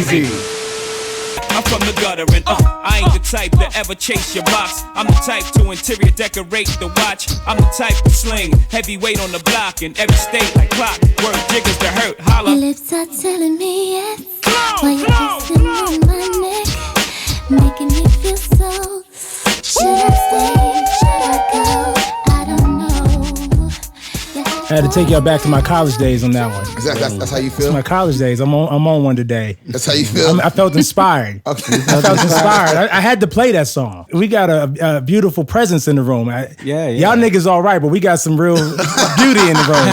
crazy. I'm from the gutter and I ain't the type to ever chase your box. I'm the type to interior decorate the watch. I'm the type to sling heavyweight on the block in every state like clock. Word jiggers to hurt, holla. Your lips are telling me yes, while you're kissing on my neck, making me feel so. Should I stay? Should I go? I don't know. I had to take y'all back to my college days on that one. That's how you feel? It's my college days. I'm on one today. That's how you feel? I felt inspired. Okay. I felt inspired. I had to play that song. We got a beautiful presence in the room. Y'all niggas all right, but we got some real beauty in the room.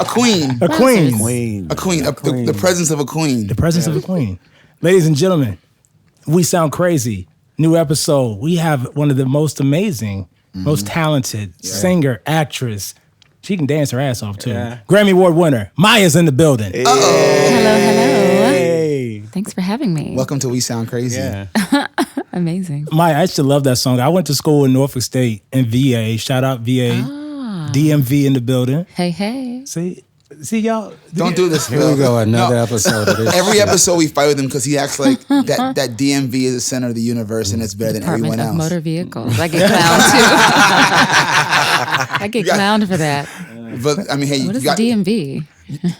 A queen. A queen. A queen. The presence of a queen. The presence of a queen. Ladies and gentlemen, we sound crazy. New episode. We have one of the most amazing, most talented singer, actress. She can dance her ass off too. Yeah. Grammy Award winner. Maya's in the building. Hello, hello. Hey. Thanks for having me. Welcome to We Sound Crazy. Yeah. Amazing. Maya, I used to love that song. I went to school in Norfolk State in VA. Shout out VA. DMV in the building. Hey. See y'all. Don't do this, Phil. Here we go, another episode of this. Every episode we fight with him because he acts like that DMV is the center of the universe and it's better than everyone else. Department of Motor Vehicles. I get clowned too. I get clowned for that. But I mean, hey, what is the DMV?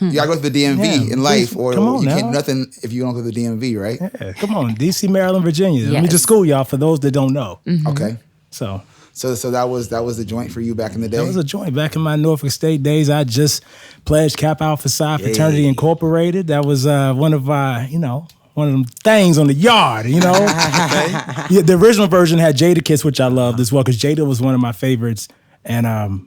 You gotta go to the DMV in life, or you now. can't do nothing if you don't go to the DMV, right? Yeah, come on, DC, Maryland, Virginia. Yes. Let me just school y'all for those that don't know. Okay. So that was the joint for you back in the day. That was a joint back in my Norfolk State days. I just pledged Kappa Alpha Psi Fraternity Incorporated. That was one of them things on the yard, Yeah, the original version had Jada Kiss, which I loved as well, because Jada was one of my favorites. And Maya,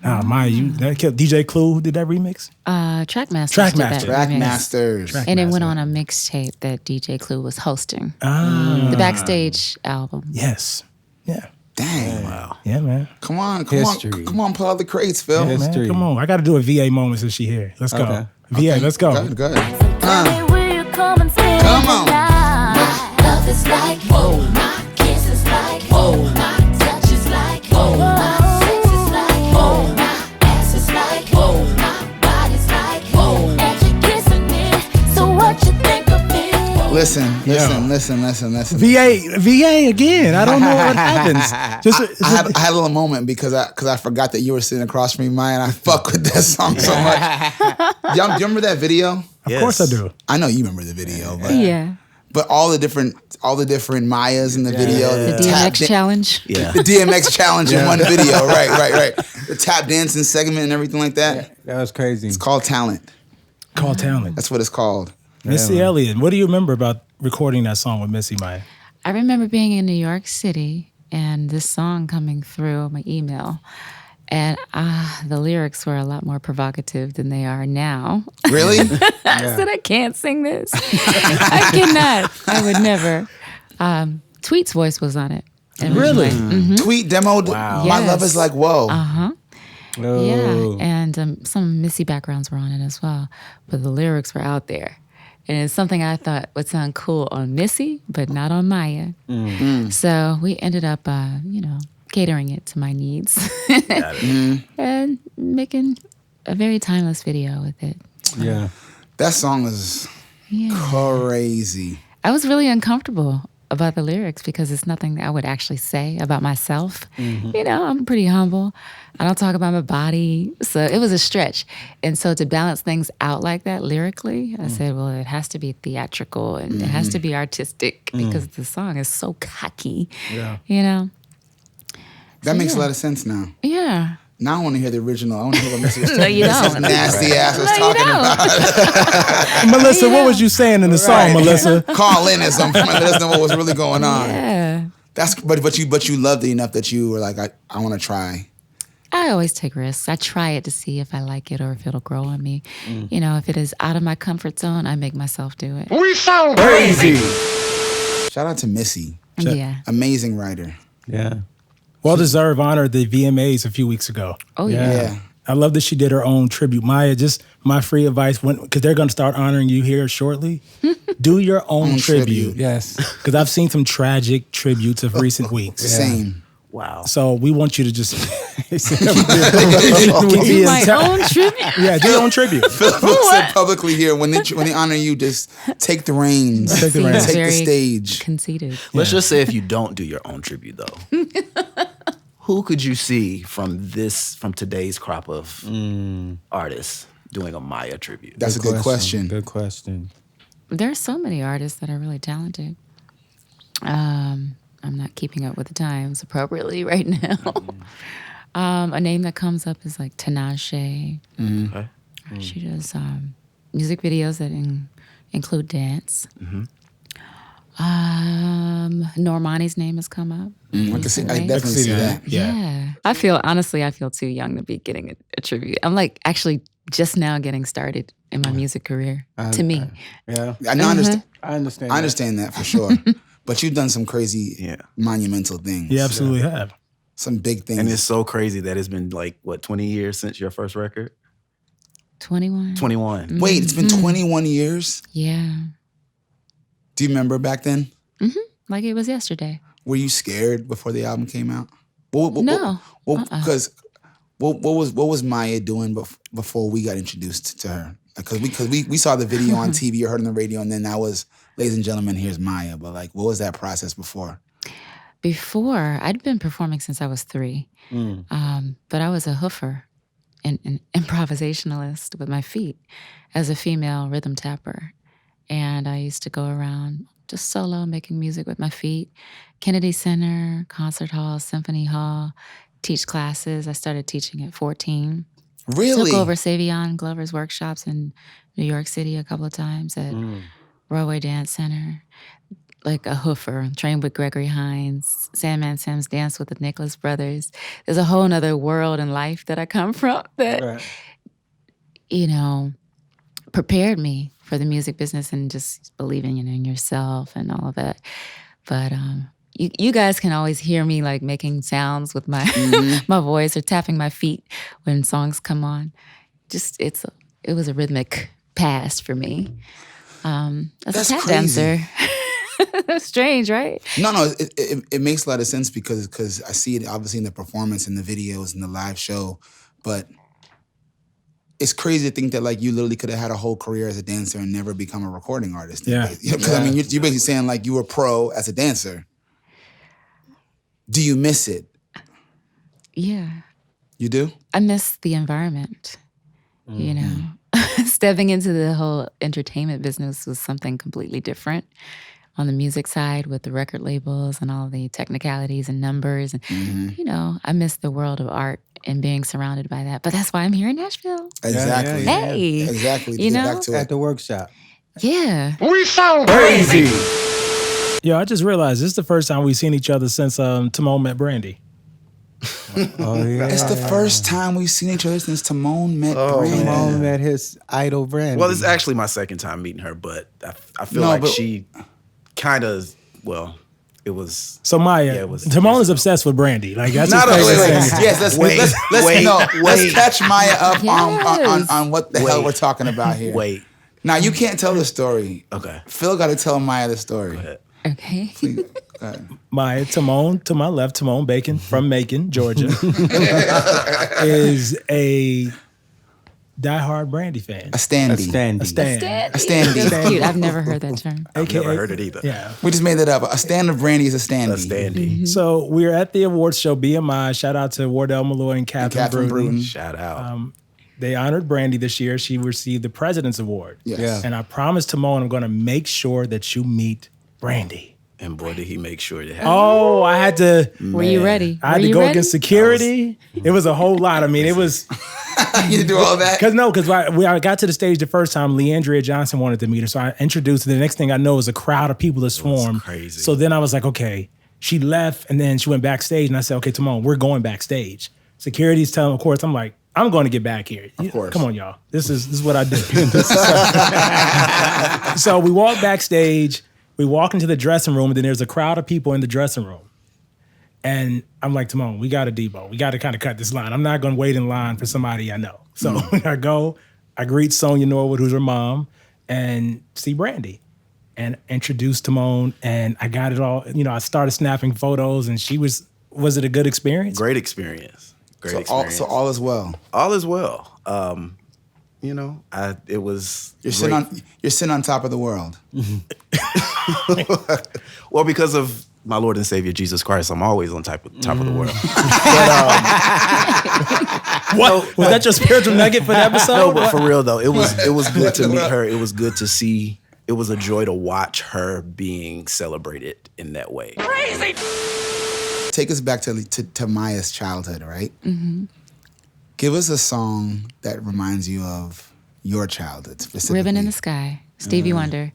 DJ Clue, who did that remix? Trackmasters. And it went on a mixtape that DJ Clue was hosting. The Backstage album. Yes. Yeah. Dang. Wow. Yeah, man. Come on, pull out the crates, Phil. Yeah, man, come on. I got to do a VA moment since she here. Let's go. Okay. VA, let's go. Good. Tell me, will you come and spend Come the on. night? My love is like, whoa. My kiss is like, whoa. My touch is like, whoa. My sex is like, whoa. My ass is like, whoa. My body's like, whoa. And you're kissing me, so what you think of me? Listen. VA again. I don't know what happens. I had a little moment because I forgot that you were sitting across from me, Maya, and I fuck with that song so much. Y'all, do you remember that video? Of course I do. I know you remember the video, but Yeah. but all the different Mayas in the video, The DMX challenge. Yeah. the DMX challenge in one video, right. The tap dancing segment and everything like that. That was crazy. It's called talent. That's what it's called. Missy Elliott. What do you remember about recording that song with Missy, Maya? I remember being in New York City and this song coming through my email. And the lyrics were a lot more provocative than they are now. Really? I said, I can't sing this. I cannot. I would never. Tweet's voice was on it. Really? Tweet demoed. Wow. My Yes. love is like, whoa. Uh-huh. Oh. Yeah. And some Missy backgrounds were on it as well. But the lyrics were out there. And it's something I thought would sound cool on Missy, but not on Maya. So we ended up, catering it to my needs and making a very timeless video with it. Yeah. That song is crazy. I was really uncomfortable about the lyrics because it's nothing that I would actually say about myself. I'm pretty humble. I don't talk about my body. So it was a stretch. And so to balance things out like that lyrically, I said, well, it has to be theatrical and it has to be artistic because the song is so cocky, That makes a lot of sense now. Yeah. Now I want to hear the original. I want to hear what Missy was No, you don't. nasty ass was talking about. Melissa, what was you saying in the song, Melissa? Call in or something. Let us know what was really going on. Yeah. But you loved it enough that you were like, I want to try. I always take risks. I try it to see if I like it or if it'll grow on me. If it is out of my comfort zone, I make myself do it. We sound crazy. Shout out to Missy. Yeah. Amazing writer. Yeah. Well-deserved honor at the VMAs a few weeks ago. Oh, yeah. Yeah. I love that she did her own tribute. Maya, just my free advice, because they're going to start honoring you here shortly, do your own tribute. Yes. Because I've seen some tragic tributes of recent weeks. Same. Wow. So we want you to just Do my own tribute. Yeah, do your own tribute. Phil said publicly here, when they honor you, just take the reins. Take the reins. Take the Very stage. Conceited. Let's just say if you don't do your own tribute, though, who could you see from today's crop of artists doing a Maya tribute? That's a good question. Good question. There are so many artists that are really talented. I'm not keeping up with the times appropriately right now. A name that comes up is like Tinashe. Okay. She does music videos that include dance. Normani's name has come up. I definitely see that. Yeah. I feel too young to be getting a tribute. I'm like actually just now getting started in my music career, to me. Yeah. I understand. I understand. I understand that for sure. But you've done some crazy, monumental things. You absolutely have. Some big things. And it's so crazy that it's been like, 20 years since your first record? 21. 21. Wait, it's been 21 years? Yeah. Do you remember back then? Like it was yesterday. Were you scared before the album came out? No. Because what was Maya doing before we got introduced to her? Because we saw the video on TV or heard on the radio, and then that was, ladies and gentlemen, here's Maya. But like, what was that process before? Before, I'd been performing since I was 3. But I was a hoofer and an improvisationalist with my feet as a female rhythm tapper. And I used to go around just solo making music with my feet. Kennedy Center, Concert Hall, Symphony Hall, teach classes. I started teaching at 14. Really? Took over Savion Glover's workshops in New York City a couple of times at Broadway Dance Center. Like a hoofer, trained with Gregory Hines, Sandman Sims, danced with the Nicholas Brothers. There's a whole nother world in life that I come from that, prepared me for the music business and just believing in yourself and all of that. But you guys can always hear me like making sounds with my my voice or tapping my feet when songs come on. Just it was a rhythmic past for me. As a tap dancer. That's strange, right? No, it makes a lot of sense because I see it obviously in the performance and the videos and the live show, but it's crazy to think that like you literally could have had a whole career as a dancer and never become a recording artist. Yeah. Because I mean, you're basically saying like you were pro as a dancer. Do you miss it? Yeah. You do? I miss the environment, you know. Stepping into the whole entertainment business was something completely different. On the music side with the record labels and all the technicalities and numbers. And, I miss the world of art and being surrounded by that. But that's why I'm here in Nashville. Exactly. Hey. Exactly. To You get know? back to At it. the workshop. Yeah. We sound crazy. Yo, I just realized this is the first time we've seen each other since Tamone met Brandy. Oh, yeah. It's the first time we've seen each other since Tamone met Brandy. Tamone met his idol Brandy. Well, it's actually my second time meeting her, but I feel No, like but- she kind of, it was... So Maya, Yeah, it was Timon is obsessed with Brandy. Like that's Not his a- favorite wait, thing. Yes, let's catch Maya up on what the hell Wait. we're talking about here. Wait, Now you can't tell the story. okay. Phil got to tell Maya the story. Okay. Go ahead. Maya, Tamone, to my left, Tamone Bacon from Macon, Georgia, is a diehard Brandy fan. A standee. Standy. A stand. A standee. That's cute. I've never heard that term. I've never heard it either. Yeah. We just made that up. A stand of Brandy is a standee. A standee. So we're at the awards show, BMI. Shout out to Wardell Malloy and Catherine Bruton. Shout out. They honored Brandy this year. She received the President's Award. Yes. Yeah. And I promised Timon I'm going to make sure that you meet Brandy. And boy, did he make sure it happened. Oh, I had to. Were you ready? I had Were to you go ready? against security. It was a whole lot. I mean, it was You do all that? because I got to the stage the first time. Leandria Johnson wanted to meet her, so I introduced her. The next thing I know is a crowd of people that swarmed. crazy. So then I was like, okay. She left, and then she went backstage, and I said, okay, Timon, we're going backstage. Security's telling, of course, I'm like, I'm going to get back here. Of course. Come on, y'all. This is what I do. So we walk backstage. We walk into the dressing room, and then there's a crowd of people in the dressing room. And I'm like, Timon, we got to Debo. We got to kind of cut this line. I'm not going to wait in line for somebody I know. So I go, I greet Sonia Norwood, who's her mom, and see Brandy. And introduce Timon, and I got it all. I started snapping photos, and she was Was it a good experience? Great experience. Great experience. So all is well. All is well. You know, it was. You're sitting on top of the world. Well, because of my Lord and Savior Jesus Christ, I'm always on top of the world. What was that your spiritual nugget for the episode? No, but for real though, it was good to meet her. It was good to see. It was a joy to watch her being celebrated in that way. Crazy. Take us back to Maya's childhood, right? Mm-hmm. Give us a song that reminds you of your childhood specifically. Ribbon in the Sky, Stevie Wonder.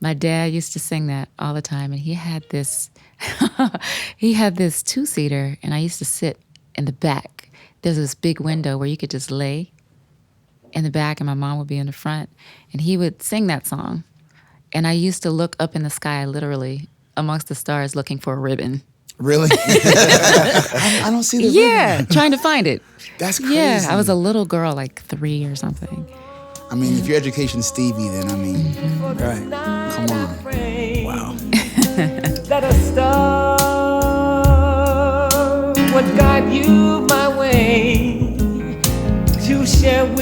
My dad used to sing that all the time, and he had this two-seater, and I used to sit in the back. There's this big window where you could just lay in the back, and my mom would be in the front, and he would sing that song. And I used to look up in the sky, literally, amongst the stars, looking for a ribbon. Really? I don't see the ribbon. Yeah, trying to find it. That's crazy. Yeah, I was a little girl, like 3 or something. I mean, if your education's Stevie, then I mean, Right. come on. Wow. That a star would guide you my way to share with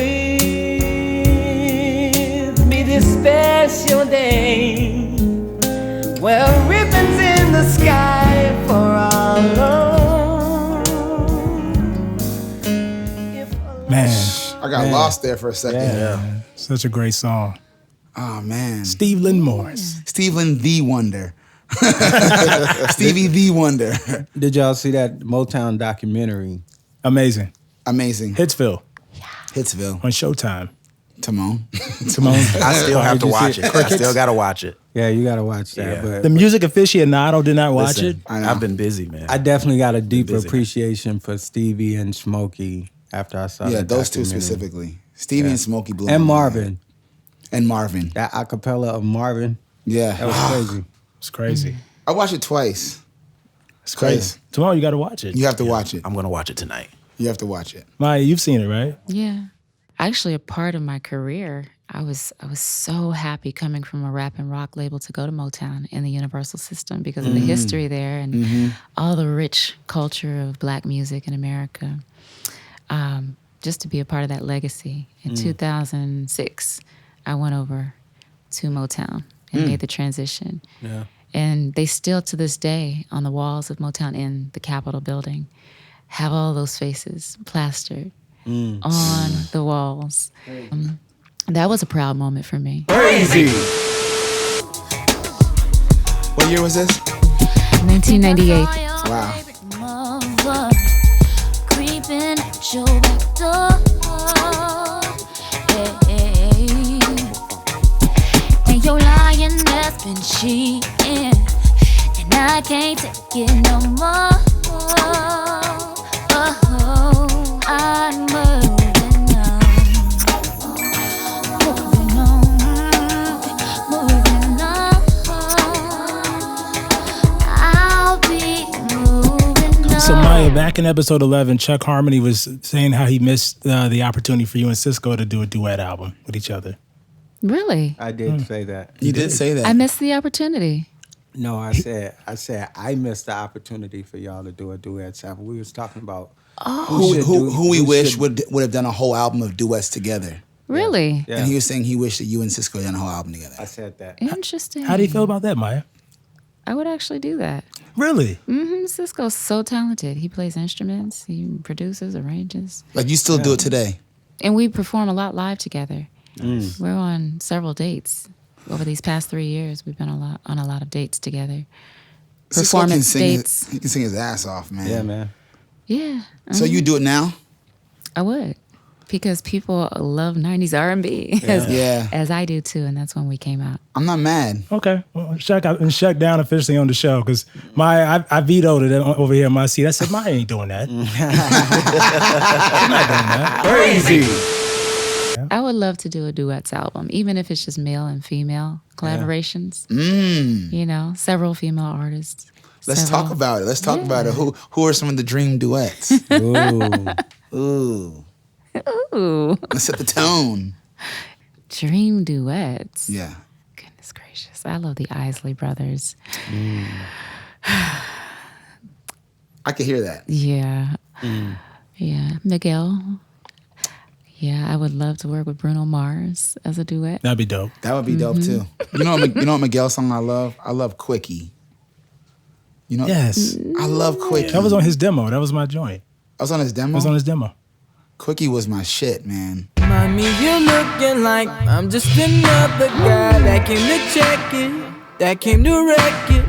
me this special day. Well, ribbons in the sky for our love. Man, I got lost there for a second. yeah. Such a great song. Oh, man. Steve Lynn Morris. Stephen the Wonder. Stevie the Wonder. Did y'all see that Motown documentary? Amazing. Amazing. Hitsville Hitsville. on Showtime. Timon. Simone. I still have to Did you watch see it. I still gotta watch it. Yeah, you gotta watch that. Yeah. But The music aficionado did not watch Listen, it. I know. I've been busy, man. I definitely got a deeper busy. appreciation for Stevie and Smokey after I saw Yeah, that those two documentary. specifically. Stevie and Smokey blew And my mind. Marvin. And Marvin. That acapella of Marvin, Yeah. that was crazy. It's crazy. I watched it twice. It's crazy. Tomorrow you got to watch it. You have to watch it. I'm gonna watch it tonight. You have to watch it. Maya, you've seen it, right? Yeah. Actually, a part of my career, I was so happy coming from a rap and rock label to go to Motown in the Universal system because of the history there and all the rich culture of black music in America. Just to be a part of that legacy. In 2006, I went over to Motown and made the transition. Yeah. And they still, to this day, on the walls of Motown in the Capitol building, have all those faces plastered on the walls. That was a proud moment for me. Crazy. What year was this? 1998. Wow. Creeping at your back door. Hey. And your lying has been cheating, and I can't take it no more. Oh, I'm moving on. Moving on. I'll be moving on. So Maya, back in episode 11, Chuck Harmony was saying how he missed the opportunity for you and Cisco to do a duet album with each other. Really? I did say that. You did say that. I missed the opportunity. No, I said I missed the opportunity for y'all to do a duet album. We was talking about who we wish would have done a whole album of duets together. Really? Yeah. And he was saying he wished that you and Cisco had done a whole album together. I said that. Interesting. How do you feel about that, Maya? I would actually do that. Really? Cisco's so talented. He plays instruments, he produces, arranges. Like you still do it today. And we perform a lot live together. We're on several dates. Over these past 3 years, we've been on a lot of dates together. Cisco can Performance sing dates. he can sing his ass off, man. Yeah, man. Yeah. So you do it now? I would. Because people love 90s R&B Yeah. as I do too, and that's when we came out. I'm not mad. Okay. Well, shut down officially on the show because Maya, I vetoed it over here in my seat. I said, Maya ain't doing that. I'm not doing that. Crazy. I would love to do a duets album, even if it's just male and female collaborations. You know, several female artists. Let's talk about it. Let's talk about it. Who are some of the dream duets? Ooh. Ooh. Let's set the tone. Dream duets. Yeah. Goodness gracious. I love the Isley Brothers. I could hear that. Yeah. Yeah. Miguel. Yeah, I would love to work with Bruno Mars as a duet. That'd be dope. That would be dope too. You know what Miguel song I love? I love Quickie. You know? Yes. I love Quickie. That was on his demo. That was my joint. I was on his demo? That was on his demo. Quickie was my shit, man. Mommy, you're looking like I'm just another guy that came to check it, that came to wreck it.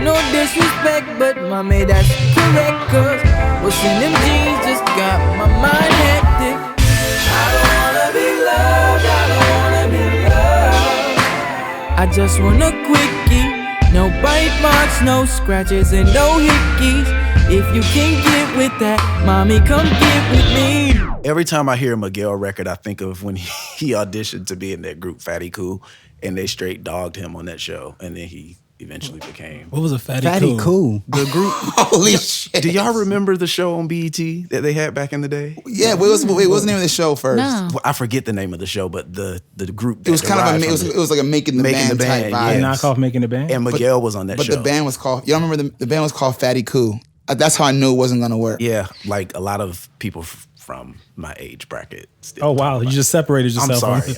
No disrespect, but mommy, that's correct, cause what's in them jeans just got my mind hectic. I don't wanna be loved, I don't wanna be loved. I just want a quickie, no bite marks, no scratches, and no hickeys. If you can get with that, mommy, come get with me. Every time I hear a Miguel record, I think of when he auditioned to be in that group Fatty Cool, and they straight dogged him on that show, and then he eventually became. What was a Fatty Fatty Cool. The group. Holy shit. Do y'all remember the show on BET that they had back in the day? Yeah, what was the name of the show first? No. Well, I forget the name of the show, but the group. It was kind of it was like a making the band type vibe. yes. Knockoff Making the Band? And Miguel was on that But show. the band was called. Y'all remember the band was called Fatty Cool. That's how I knew it wasn't gonna work. Yeah, like a lot of people from my age bracket. Still Oh, wow. You just separated I'm yourself. sorry.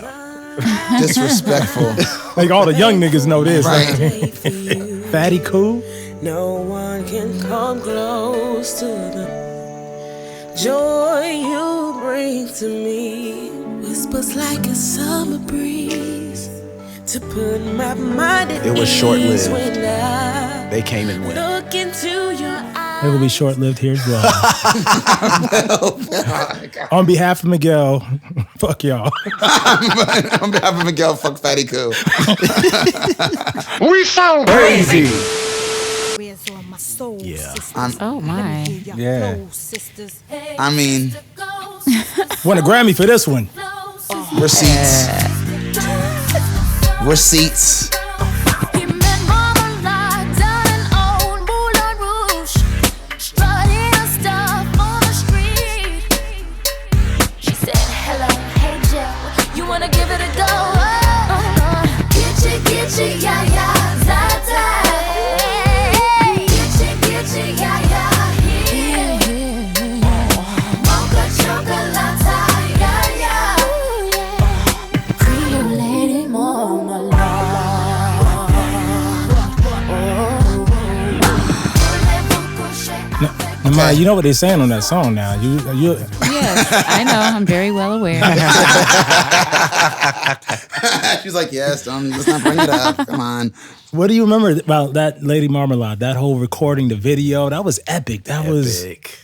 Disrespectful. Like all the young niggas know this. Right. Fatty Cool? No one can come close to the joy you bring to me. Whispers like a summer breeze to put my mind at It was ease short-lived. when I They came and went. look into your eyes. It will be short-lived. Here's Rolle. On behalf of Miguel, fuck y'all. On behalf of Miguel, fuck Fatty Cool. We sound crazy. Yeah. Oh, my. Yeah. I mean, Won a Grammy for this one. receipts. Receipts. He met Marmalade down in old Moulin Rouge, strutting her stuff on the street. She said, hello, hey Joe, you wanna give it a go? Get you, yeah, yeah, Zagga. Get you, yeah, yeah, Mocha chocolate, yeah, yeah. Cream lady marmalade. Now, Ma, you know what they're saying on that song now. You Yes, I know. I'm very well aware. She's like, yes, let's not bring it up. Come on. What do you remember about that Lady Marmalade? That whole recording, the video, that was epic. That was Epic.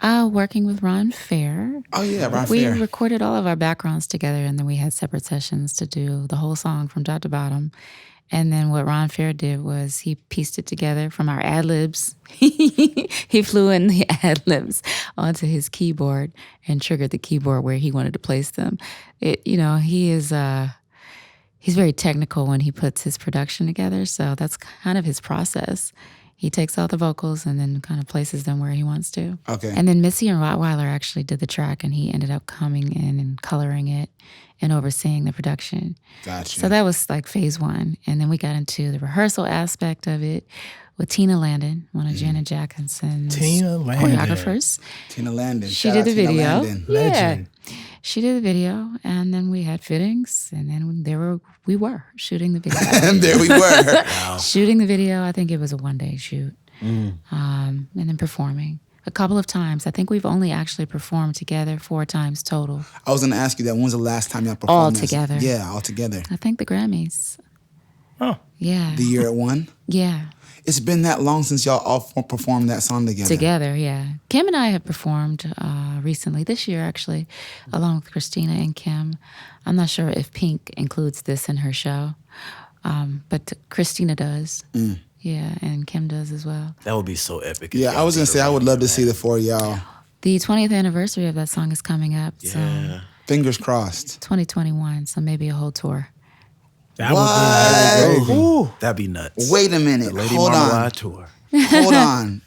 Working with Ron Fair. Oh yeah, Ron We Fair. recorded all of our backgrounds together, and then we had separate sessions to do the whole song from top to bottom. And then what Ron Fair did was he pieced it together from our ad-libs. He flew in the ad-libs onto his keyboard and triggered the keyboard where he wanted to place them. He's very technical when he puts his production together, so that's kind of his process. He takes all the vocals and then kind of places them where he wants to. Okay. And then Missy and Rottweiler actually did the track, and he ended up coming in and coloring it and overseeing the production. Gotcha. So that was like phase one. And then we got into the rehearsal aspect of it with Tina Landon, one of Janet Jackson's Tina Landon. choreographers. Tina Landon. She Shout did out the Tina video. Landon. Yeah. Legend. She did the video, and then we had fittings, and then we were shooting the video. And there we were. Shooting the video, I think it was a one-day shoot. And then performing a couple of times. I think we've only actually performed together 4 times total. I was gonna ask you that. When was the last time y'all performed All this? together. Yeah, all together. I think the Grammys. Oh. Yeah. The year it won. Yeah. It's been that long since y'all all performed that song together. Together, yeah. Kim and I have performed recently, this year actually, along with Christina and Kim. I'm not sure if Pink includes this in her show, but Christina does. Yeah, and Kim does as well. That would be so epic. if Yeah, y'all I was gonna did say a I would run love to of see that. the 4 of y'all. The 20th anniversary of that song is coming up, so Yeah. Fingers crossed. 2021, so maybe a whole tour. That would be Ooh. That'd be nuts. Wait a minute. Lady Hold Marmalade on. tour. Hold on.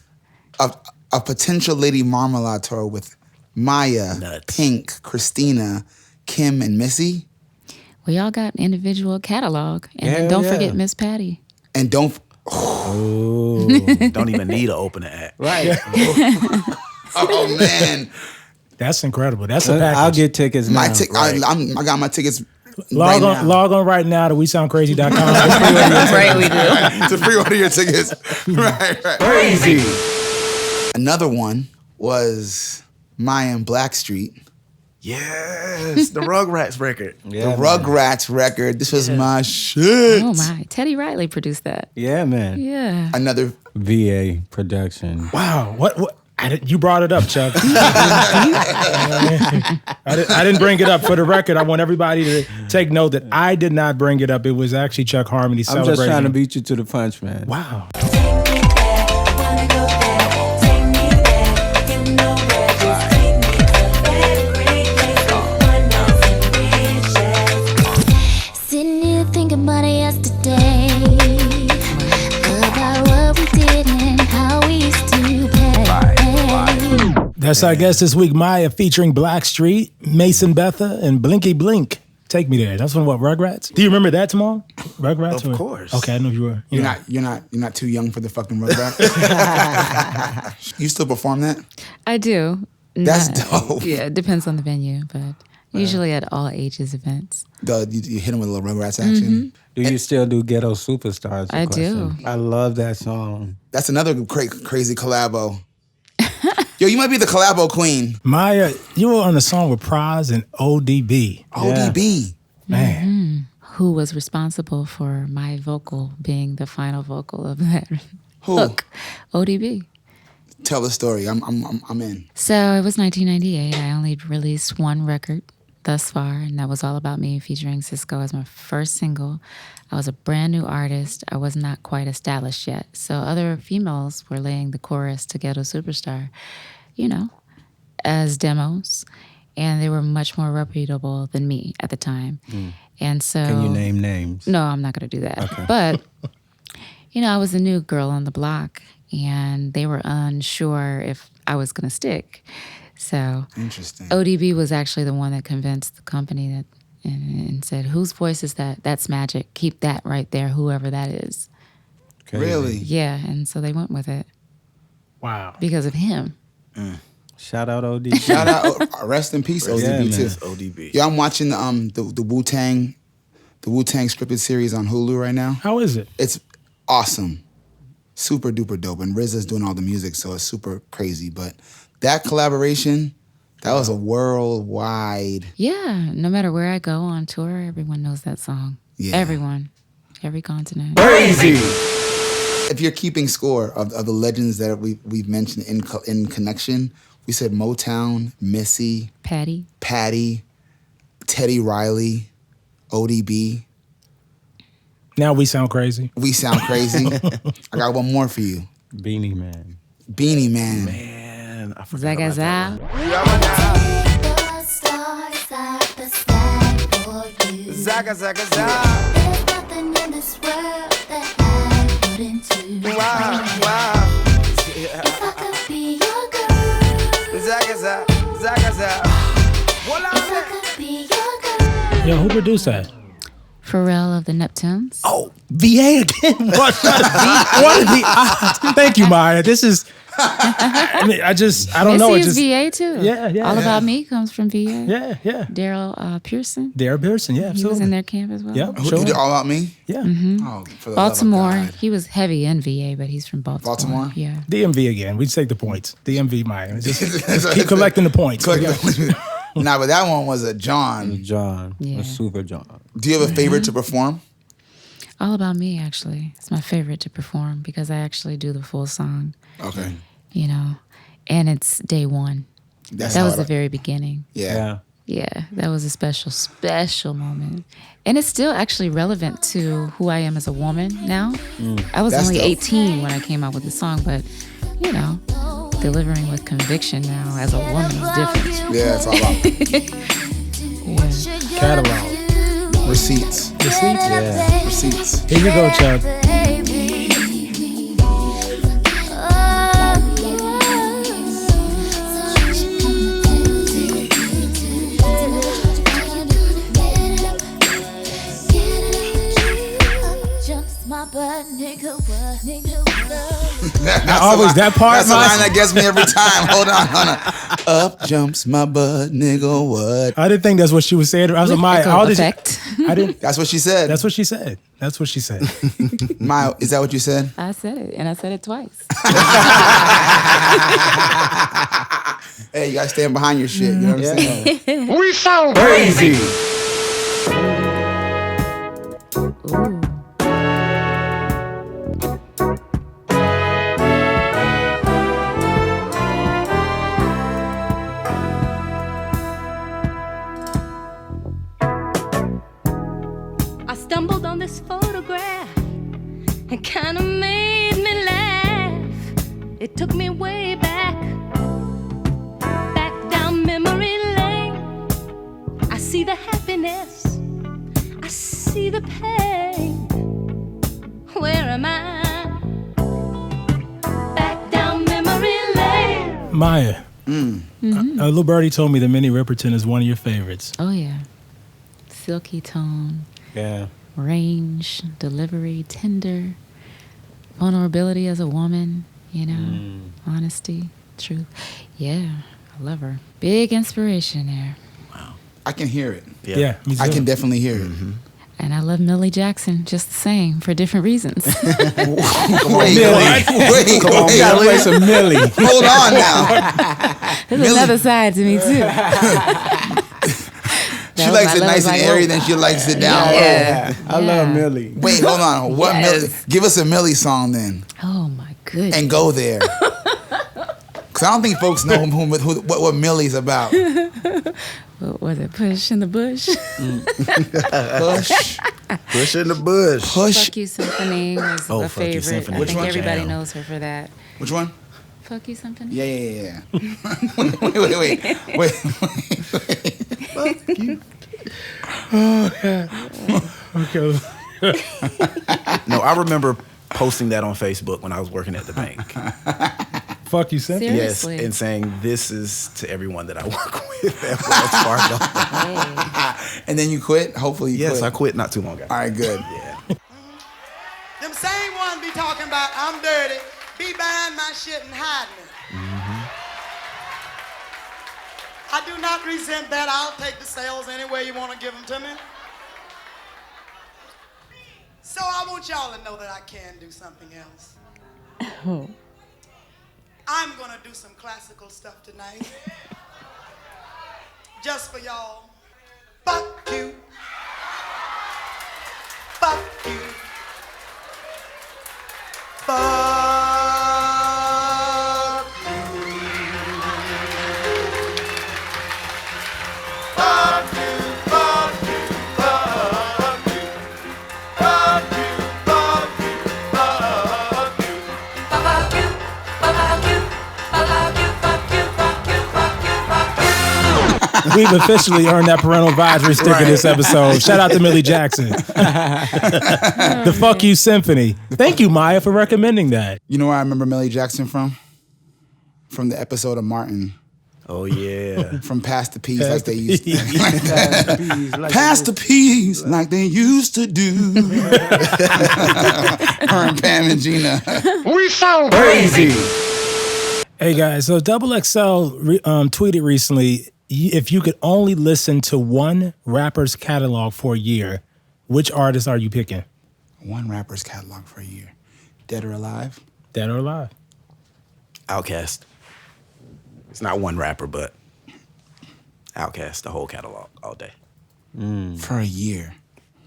A potential Lady Marmalade tour with Maya, Nuts. Pink, Christina, Kim, and Missy. We all got an individual catalog, and then Hell don't yeah. forget Miss Patty. And don't Oh, Don't even need an opening act. right. Oh man, That's incredible. That's a package. I'll get tickets now. I got my tickets. Log right on, now. log on right now to wesoundcrazy.com. Right, we do. To pre-order your tickets. Right. Crazy. Another one was Maya and Blackstreet. Yes, the Rugrats record. Yeah, The Rugrats record. This was my shit. Oh my. Teddy Riley produced that. Yeah, man. Yeah. Another. VA production. Wow. What? You brought it up, Chuck. I didn't bring it up for the record. I want everybody to take note that I did not bring it up. It was actually Chuck Harmony I'm celebrating. just trying to beat you to the punch, man. Wow. Sitting here thinking about it yesterday, about what we did and how we used to play. That's our guest this week, Maya, featuring Blackstreet, Mason Betha, and Blinky Blink. Take me there. That's from what, Rugrats? Do you remember that, Tamone? Rugrats? Of course. Okay, I know you were. You're not too young for the fucking Rugrats. You still perform that? I do. That's Not- dope. Yeah, it depends on the venue, but usually at all ages events. You hit them with a little Rugrats action. Do you still do Ghetto Superstars? I do. I love that song. That's another crazy collabo. Yo, you might be the collabo queen. Maya, you were on a song with Praz and ODB. ODB. Man. Who was responsible for my vocal being the final vocal of that Who? hook? ODB. Tell the story. I'm in. So it was 1998. I only released one record thus far, and that was All About Me featuring Cisco as my first single. I was a brand new artist. I was not quite established yet. So other females were laying the chorus to Ghetto Superstar, as demos, and they were much more reputable than me at the time. And so... Can you name names? No, I'm not going to do that. Okay. But, I was a new girl on the block, and they were unsure if I was going to stick. So Interesting. ODB was actually the one that convinced the company that and said, whose voice is that? That's magic. Keep that right there, whoever that is. Crazy. Really? Yeah, and so they went with it Wow. because of him. Shout out ODB. Shout out. Rest in peace, ODB man. too. ODB. Yeah, I'm watching the Wu-Tang scripted series on Hulu right now. How is it? It's awesome. Super duper dope. And RZA's doing all the music, so it's super crazy. But that collaboration, that was a worldwide. Yeah, no matter where I go on tour, everyone knows that song. Yeah. Everyone. Every continent. Crazy. If you're keeping score of the legends that we've mentioned in connection, we said Motown, Missy, Patty. Teddy Riley, ODB. Now we sound crazy. We sound crazy. I got one more for you. Beanie Man. Beanie Man. Man, I forgot Zagga about that Zow. one. The stars side by side for you. Zagga, zagga, zagga. There's nothing in this world that I wouldn't do. Wow. If I could be your girl, Zagga, zagga, zagga, zagga. if I could be your girl. Yo, who produced that? Pharrell of the Neptunes. Oh, VA again. What are the odds? Thank you, Maya. This is. I don't know. Missy It is just. VA too. Yeah. All About Me comes from VA. Yeah. Daryl Pearson. Dare Pearson. Yeah, He absolutely. was in their camp as well. Yeah, Who sure. did All About Me? Yeah. Oh, for the Baltimore. love of God. He was heavy in VA, but he's from Baltimore. Baltimore? Yeah. DMV again. We take the points. DMV, Maya. Just keep collecting the points. Nah, but that one was a John. John. Yeah. A super John. Do you have a favorite to perform? All About Me, actually. It's my favorite to perform because I actually do the full song, Okay. and it's day one. That's That was hard. the very beginning. Yeah. Yeah, that was a special moment. And it's still actually relevant to who I am as a woman now. I was That's only dope. 18 when I came out with the song, but, delivering with conviction now as a woman is different. Yeah, it's all about Yeah. Catalog. receipts. Receipts? Yeah. Receipts. Here you go, Chuck. jumps my butt, nigga, what? Nigga, what? That's Always that part. That's the line that gets me every time. Hold on. Up jumps my butt, nigga, what? I didn't think that's what she was saying. I was like, Maya, Echo all this. effect. I didn't. That's what she said. That's what she said. That's what she said. Maya, is that what you said? I said it, and I said it twice. Hey, you gotta stand behind your shit. You know what I'm saying? We sound crazy. Ooh. I stumbled on this photograph. It kind of made me laugh. It took me way back down memory lane. I see the happiness, I see the pain. Where am I? Back down memory lane. Maya, a little birdie told me that Minnie Riperton is one of your favorites. Oh yeah, silky tone, Yeah. range, delivery, tender, vulnerability as a woman. You know, honesty, truth. Yeah, I love her. Big inspiration there. I can hear it. Yeah, me too. I can definitely hear it. And I love Millie Jackson just the same for different reasons. Wait, Come on, we gotta play some Millie. Hold on now. There's another side to me too. She likes it nice and airy, then she likes it down low. Yeah. I love Millie. Wait, hold on. What Yes. Millie? Give us a Millie song then, Oh my goodness. and go there. Cause I don't think folks know what Millie's about. What was it? Push in the bush. Push, Push in the bush. push. Fuck You Symphony was Oh, a Fuck You favorite. Symphony. I Which think one? everybody Jam. knows her for that. Which one? Fuck You Symphony? Yeah. Wait. Okay. No, I remember posting that on Facebook when I was working at the bank. Fuck You Symphony. Seriously? Yes, and saying this is to everyone that I work with at Wells Fargo. Hey. And then you quit? Hopefully you Yes, quit. I quit not too long ago. All right, good. Yeah. Them same ones be talking about I'm dirty, be buying my shit and hiding it. I do not resent that. I'll take the sales any way you want to give them to me. So I want y'all to know that I can do something else. I'm gonna do some classical stuff tonight. Just for y'all. Fuck you. Fuck you. Fuck you. Fuck you, fuck you, fuck you. Fuck you, fuck you, fuck you. Fuck you, fuck you, fuck you, fuck you, fuck you, fuck you, fuck you. We've officially earned that parental advisory sticker this episode. Shout out to Millie Jackson. The Fuck You Symphony. Thank you, Maya, for recommending that. You know where I remember Millie Jackson from? From the episode of Martin. Oh, yeah. From Pass the Peas like they used to. Like Pass the peas like they used to do. Her and Pam and Gina. We sound crazy. Hey, guys. So Double XL tweeted recently, if you could only listen to one rapper's catalog for a year, which artist are you picking? One rapper's catalog for a year. Dead or alive? Dead or alive? Outkast. It's not one rapper, but Outkast, the whole catalog, all day. For a year.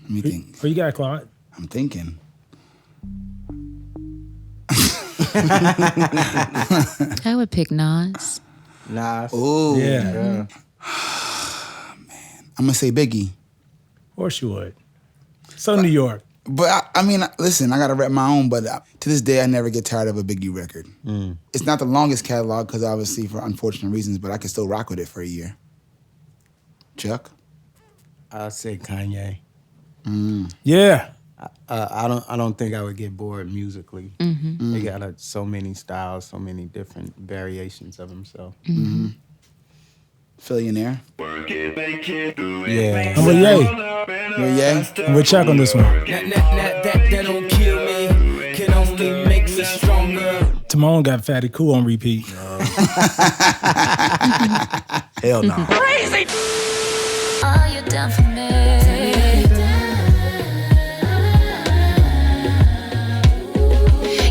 Let me think. What you got, Claude? I'm thinking. I would pick Nas. Nas. Ooh. Yeah. I'm going to say Biggie. Of course you would. So New York. But I mean, listen, I got to rep my own, but to this day, I never get tired of a Biggie record. It's not the longest catalog, because obviously for unfortunate reasons, but I can still rock with it for a year. Chuck? I'll say Kanye. Yeah. I don't think I would get bored musically. They got so many styles, so many different variations of himself. Billionaire? Yeah. I'm with Ye. Yeah. We'll check on this one. That don't kill me, can only make me stronger. Tamone got Fatty Cool on repeat. Hell no. Are you down for me?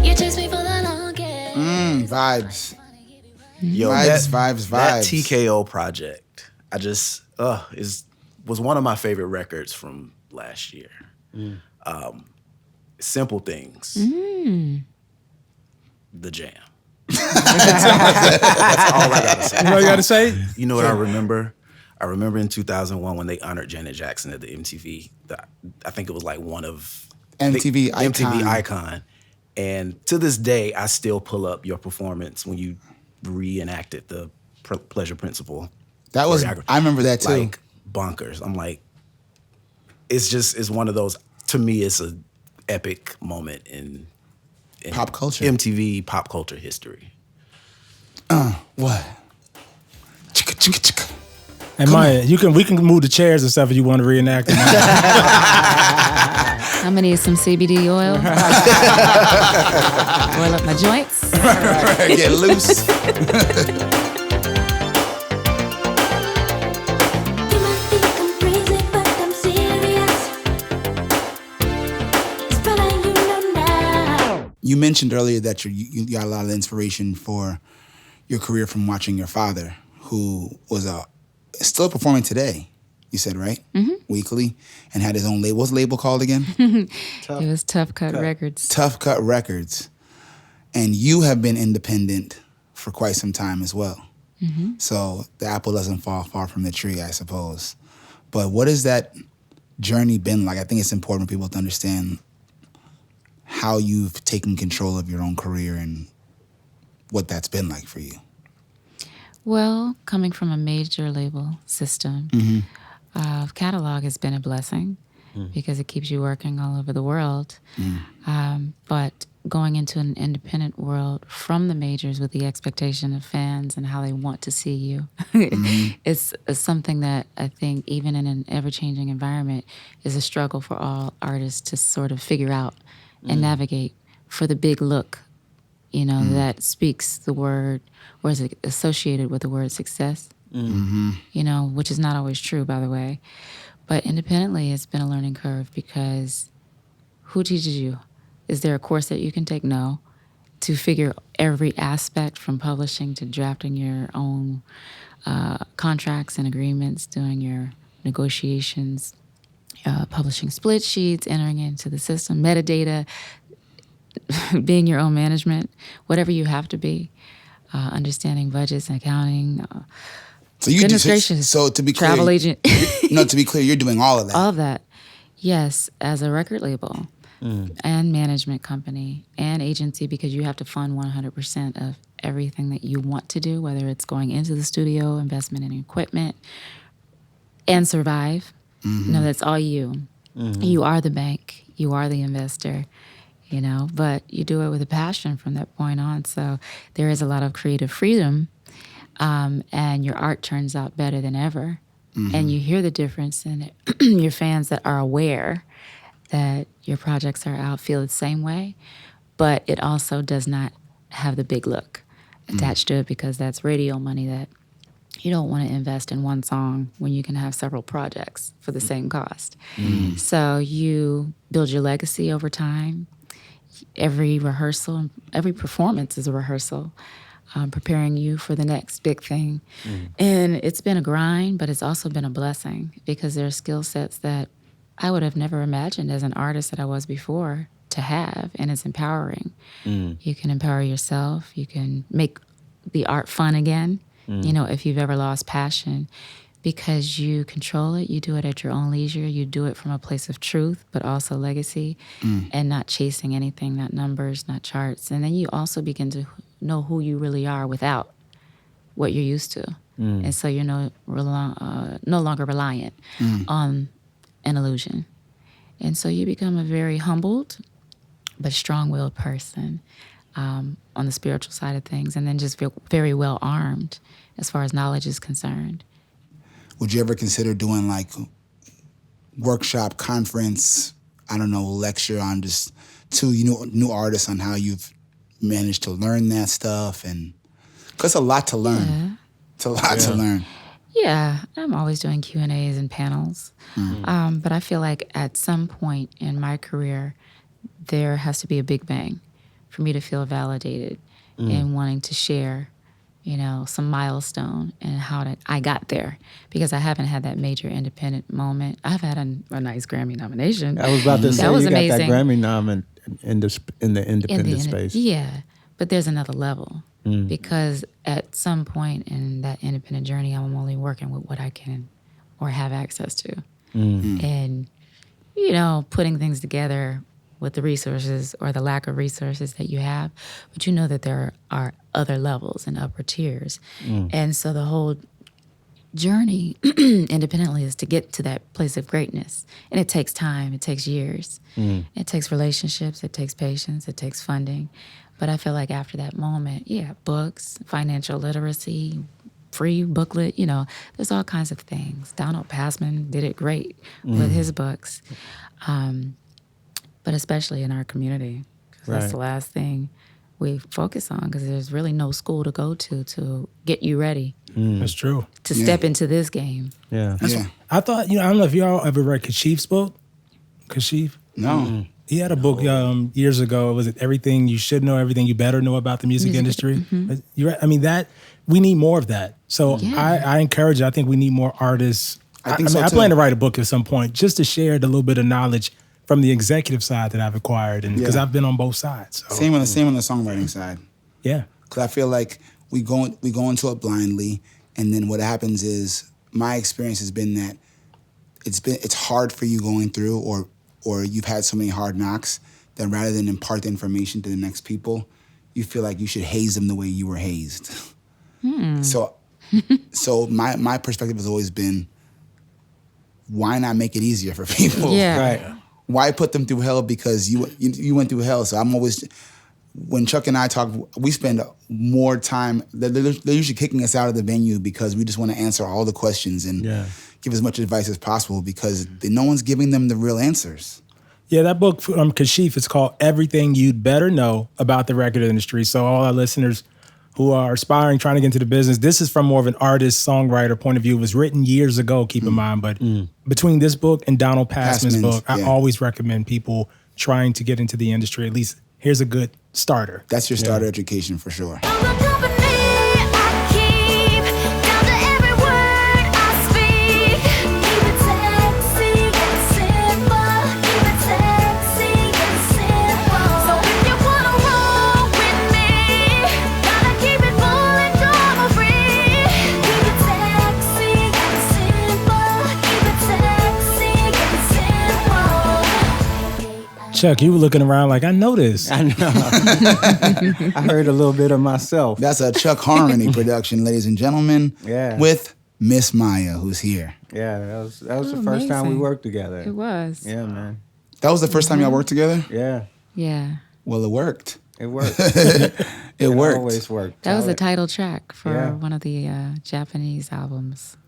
You chase me for the longest. Vibes. Yo, Vibes, that vibes. TKO project, I just was one of my favorite records from last year. Simple Things. The jam. That's all I gotta say. You know what you gotta say? You know what I remember? I remember in 2001 when they honored Janet Jackson at the MTV. I think it was like one of MTV icon. MTV icon. And to this day, I still pull up your performance when you reenacted the Pleasure Principle. That was, I remember that too. Like bonkers. I'm like, it's one of those, to me, it's an epic moment in pop culture. MTV pop culture history. What? Chicka, chicka, chicka. And Maya, we can move the chairs and stuff if you want to reenact it. I'm gonna need some CBD oil. Oil up my joints. Get loose. You might think I'm crazy, but I'm serious. It's better you know now. You mentioned earlier that you got a lot of inspiration for your career from watching your father, who was still performing today. You said, right? Mm-hmm. Weekly, and had his own label. What's the label called again? It was Tough Cut Records. Tough Cut Records. And you have been independent for quite some time as well. Mm-hmm. So the apple doesn't fall far from the tree, I suppose. But what has that journey been like? I think it's important for people to understand how you've taken control of your own career and what that's been like for you. Well, coming from a major label system, catalog has been a blessing because it keeps you working all over the world. But going into an independent world from the majors with the expectation of fans and how they want to see you, it's something that I think even in an ever-changing environment is a struggle for all artists to sort of figure out and navigate for the big look, that speaks the word or is associated with the word success, which is not always true, by the way. But independently, it's been a learning curve because who teaches you? Is there a course that you can take? No. To figure every aspect from publishing to drafting your own contracts and agreements, doing your negotiations, publishing split sheets, entering into the system, metadata, being your own management, whatever you have to be, understanding budgets and accounting. So you goodness do gracious, so to be clear, travel agent. No, to be clear, you're doing all of that. All of that, yes, as a record label and management company and agency, because you have to fund 100% of everything that you want to do, whether it's going into the studio, investment in equipment, and survive. No, that's all you. You are the bank. You are the investor. But you do it with a passion from that point on. So there is a lot of creative freedom, and your art turns out better than ever. And you hear the difference in it. Your fans that are aware that your projects are out feel the same way, but it also does not have the big look attached to it because that's radio money that you don't want to invest in one song when you can have several projects for the same cost. So you build your legacy over time. Every rehearsal, every performance is a rehearsal, preparing you for the next big thing. And it's been a grind, but it's also been a blessing because there are skill sets that I would have never imagined as an artist that I was before to have, and it's empowering. You can empower yourself. You can make the art fun again, if you've ever lost passion. Because you control it, you do it at your own leisure, you do it from a place of truth, but also legacy, and not chasing anything, not numbers, not charts. And then you also begin to know who you really are without what you're used to. And so you're no longer reliant on an illusion. And so you become a very humbled but strong-willed person on the spiritual side of things, and then just feel very well armed as far as knowledge is concerned. Would you ever consider doing like workshop, conference, I don't know, lecture on just two new artists on how you've managed to learn that stuff? And because it's a lot to learn. Yeah. It's a lot to learn. Yeah, I'm always doing Q&As and panels. But I feel like at some point in my career, there has to be a big bang for me to feel validated in wanting to share, some milestone and how I got there. Because I haven't had that major independent moment. I've had a nice Grammy nomination. I was about to say, that was you amazing. got that Grammy nom in the independent space. Yeah, but there's another level. Because at some point in that independent journey, I'm only working with what I can or have access to. And, putting things together with the resources or the lack of resources that you have, but you know that there are other levels and upper tiers. And so the whole journey independently is to get to that place of greatness. And it takes time, it takes years. It takes relationships, it takes patience, it takes funding. But I feel like after that moment, books, financial literacy, free booklet, there's all kinds of things. Donald Passman did it great with his books. But especially in our community, because that's the last thing we focus on, because there's really no school to go to get you ready. That's true. To step into this game. Yeah. I thought, I don't know if y'all ever read Kashif's book. Kashif? No. He had a book years ago. Was it Everything You Should Know, Everything You Better Know About the Music Industry? You're right. I mean, we need more of that. So I encourage it. I think we need more artists. I plan to write a book at some point just to share the little bit of knowledge from the executive side that I've acquired, and because I've been on both sides. So. Same on the songwriting side. Yeah. Because I feel like we go into it blindly, and then what happens is my experience has been that it's hard for you going through, or you've had so many hard knocks that rather than impart the information to the next people, you feel like you should haze them the way you were hazed. So my perspective has always been, why not make it easier for people? Yeah. Right. Why put them through hell because you went through hell? So I'm always, when Chuck and I talk, we spend more time, they're usually kicking us out of the venue because we just want to answer all the questions and give as much advice as possible because no one's giving them the real answers. Yeah, that book from Kashif, it's called Everything You'd Better Know About the Record Industry. So all our listeners who are aspiring, trying to get into the business, this is from more of an artist, songwriter point of view. It was written years ago, keep in mind, but between this book and Donald Passman's book, I always recommend people trying to get into the industry, at least here's a good starter. That's your starter education for sure. Chuck, you were looking around like, I know this. I know. I heard a little bit of myself. That's a Chuck Harmony production, ladies and gentlemen. Yeah. With Miss Maya, who's here. Yeah, that was the first time we worked together. It was. Yeah, man. That was the first time y'all worked together? Yeah. Yeah. Well, it worked. It worked. It worked. Always worked. That was the title track for one of the Japanese albums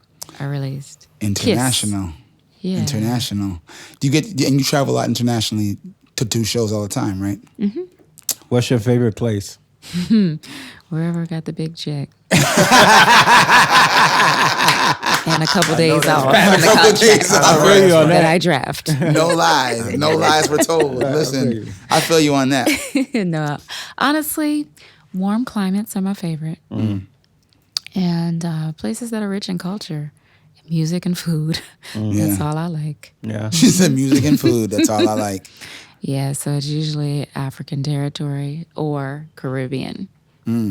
I released. International. Kiss. Yeah. International. And you travel a lot internationally to do shows all the time, right? Mm-hmm. What's your favorite place? Wherever I got the big check. And a couple days off. And a couple days off. I feel you on that that. I draft. No lies. No lies were told. Listen, I feel you on that. No. Honestly, warm climates are my favorite. And places that are rich in culture. Music and food. That's all I like. Yeah. She said music and food. That's all I like. Yeah, so it's usually African territory or Caribbean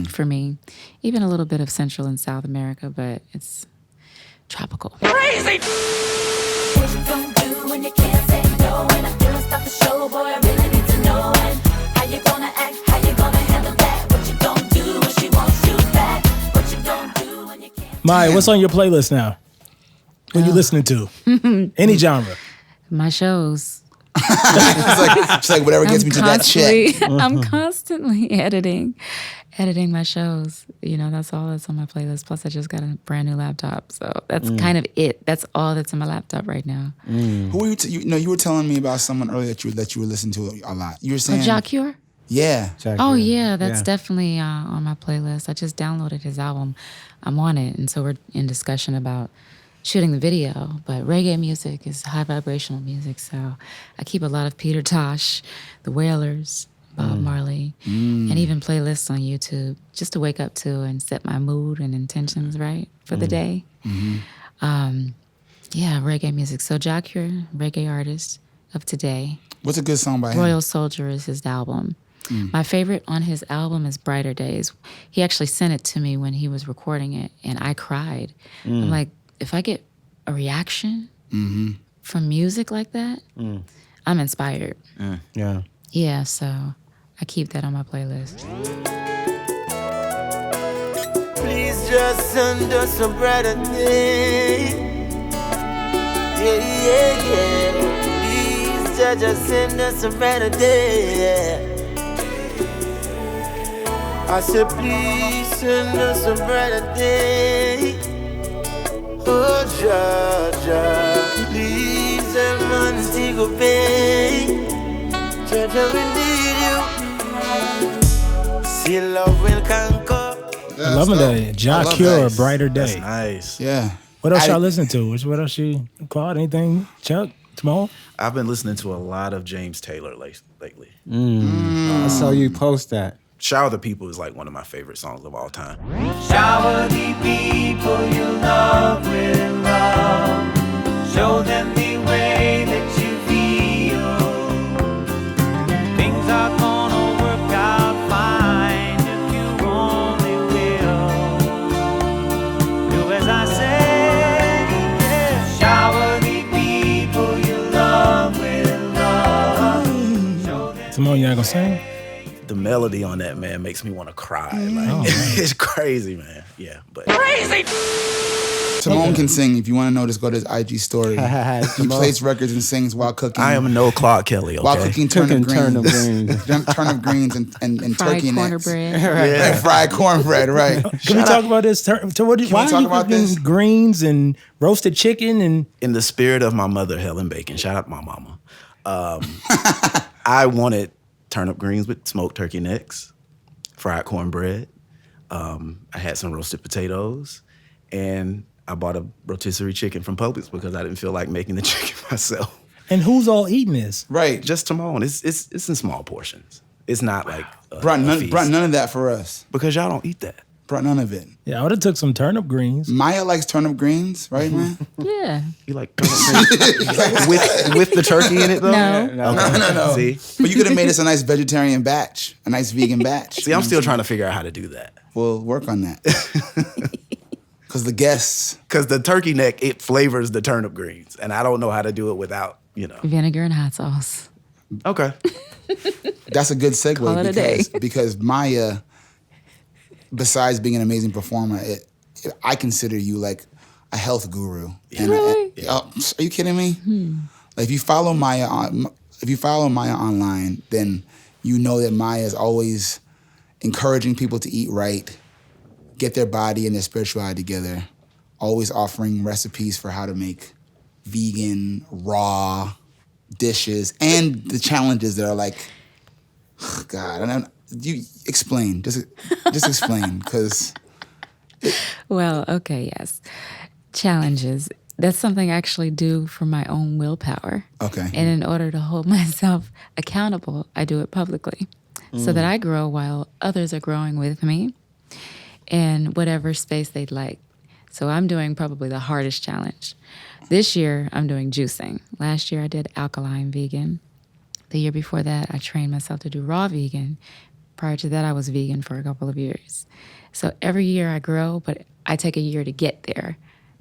for me. Even a little bit of Central and South America, but it's tropical. Crazy! What you gonna do when you can't say no? And I feel stop the show, boy, I really need to know. And how you gonna act, how you gonna handle that? What you gonna do when she wants you back? What you gonna do when you can't... Maya, what's on your playlist now? What are you listening to? Any genre? My shows. It's like whatever gets me to that check. I'm constantly editing editing my shows. That's all that's on my playlist. Plus, I just got a brand new laptop, so that's kind of it. That's all that's on my laptop right now. Who were you were telling me about someone earlier that you were listening to a lot. You were saying Jacure? Yeah. Oh yeah, that's definitely on my playlist. I just downloaded his album. I'm on it, and so we're in discussion about shooting the video. But reggae music is high vibrational music, so I keep a lot of Peter Tosh, the Wailers, Bob Marley, and even playlists on YouTube just to wake up to and set my mood and intentions right for the day. Yeah, reggae music. So Jacure, reggae artist of today. What's a good song by him? Royal Soldier is his album. My favorite on his album is Brighter Days. He actually sent it to me when he was recording it, and I cried. I'm like, if I get a reaction from music like that, I'm inspired. Yeah. Yeah, so I keep that on my playlist. Please just send us a brighter day. Yeah, yeah, yeah. Please just send us a brighter day. I said, please send us a brighter day. Oh, Jaja, please help Montego Bay. Jaja, we need you. See, love will conquer. I love that. Jacure, Brighter Day. That's nice. Yeah. What else y'all listen to? What else Claude, anything? Chuck? Tamone? I've been listening to a lot of James Taylor lately. I saw you post that. Shower the People is like one of my favorite songs of all time. Shower the people you love with love. Show them the way that you feel. Things are gonna work out fine if you only will. Do as I say, yeah. Shower the people you love with love. Tamone, you not gonna sing? The melody on that, man, makes me want to cry. Like, it's crazy, man. Yeah, but Crazy! Tamone can sing. If you want to know, just go to his IG story. He plays records and sings while cooking. I am no Claude Kelly, okay? While cooking turnip greens and Fried turkey necks. cornbread. And fried cornbread, right. Can we talk about this? Why are you cooking greens and roasted chicken? And in the spirit of my mother, Helen Bacon, shout out to my mama. I wanted turnip greens with smoked turkey necks, fried cornbread. I had some roasted potatoes, and I bought a rotisserie chicken from Publix because I didn't feel like making the chicken myself. And who's all eating this? Right. Just Tamone. It's in small portions. It's not like brought none of that for us. Because y'all don't eat that. Brought none of it. Yeah, I would have took some turnip greens. Maya likes turnip greens, right, man? Yeah. You like turnip greens with the turkey in it, though? No. No. See? But you could have made us a nice vegetarian batch, a nice vegan batch. See, I'm still trying to figure out how to do that. We'll work on that. Because the guests. Because the turkey neck, it flavors the turnip greens. And I don't know how to do it without, Vinegar and hot sauce. Okay. That's a good segue. Call it a day. Because Maya, besides being an amazing performer, I consider you like a health guru. Yeah. Really? Are you kidding me? Like if you follow Maya online, then you know that Maya is always encouraging people to eat right, get their body and their spirituality together, always offering recipes for how to make vegan, raw dishes, and the challenges that are like, God, you explain. Just explain, because. Well, okay, yes. Challenges. That's something I actually do for my own willpower. Okay. And in order to hold myself accountable, I do it publicly so that I grow while others are growing with me in whatever space they'd like. So I'm doing probably the hardest challenge. This year, I'm doing juicing. Last year, I did alkaline vegan. The year before that, I trained myself to do raw vegan. Prior to that, I was vegan for a couple of years. So every year I grow, but I take a year to get there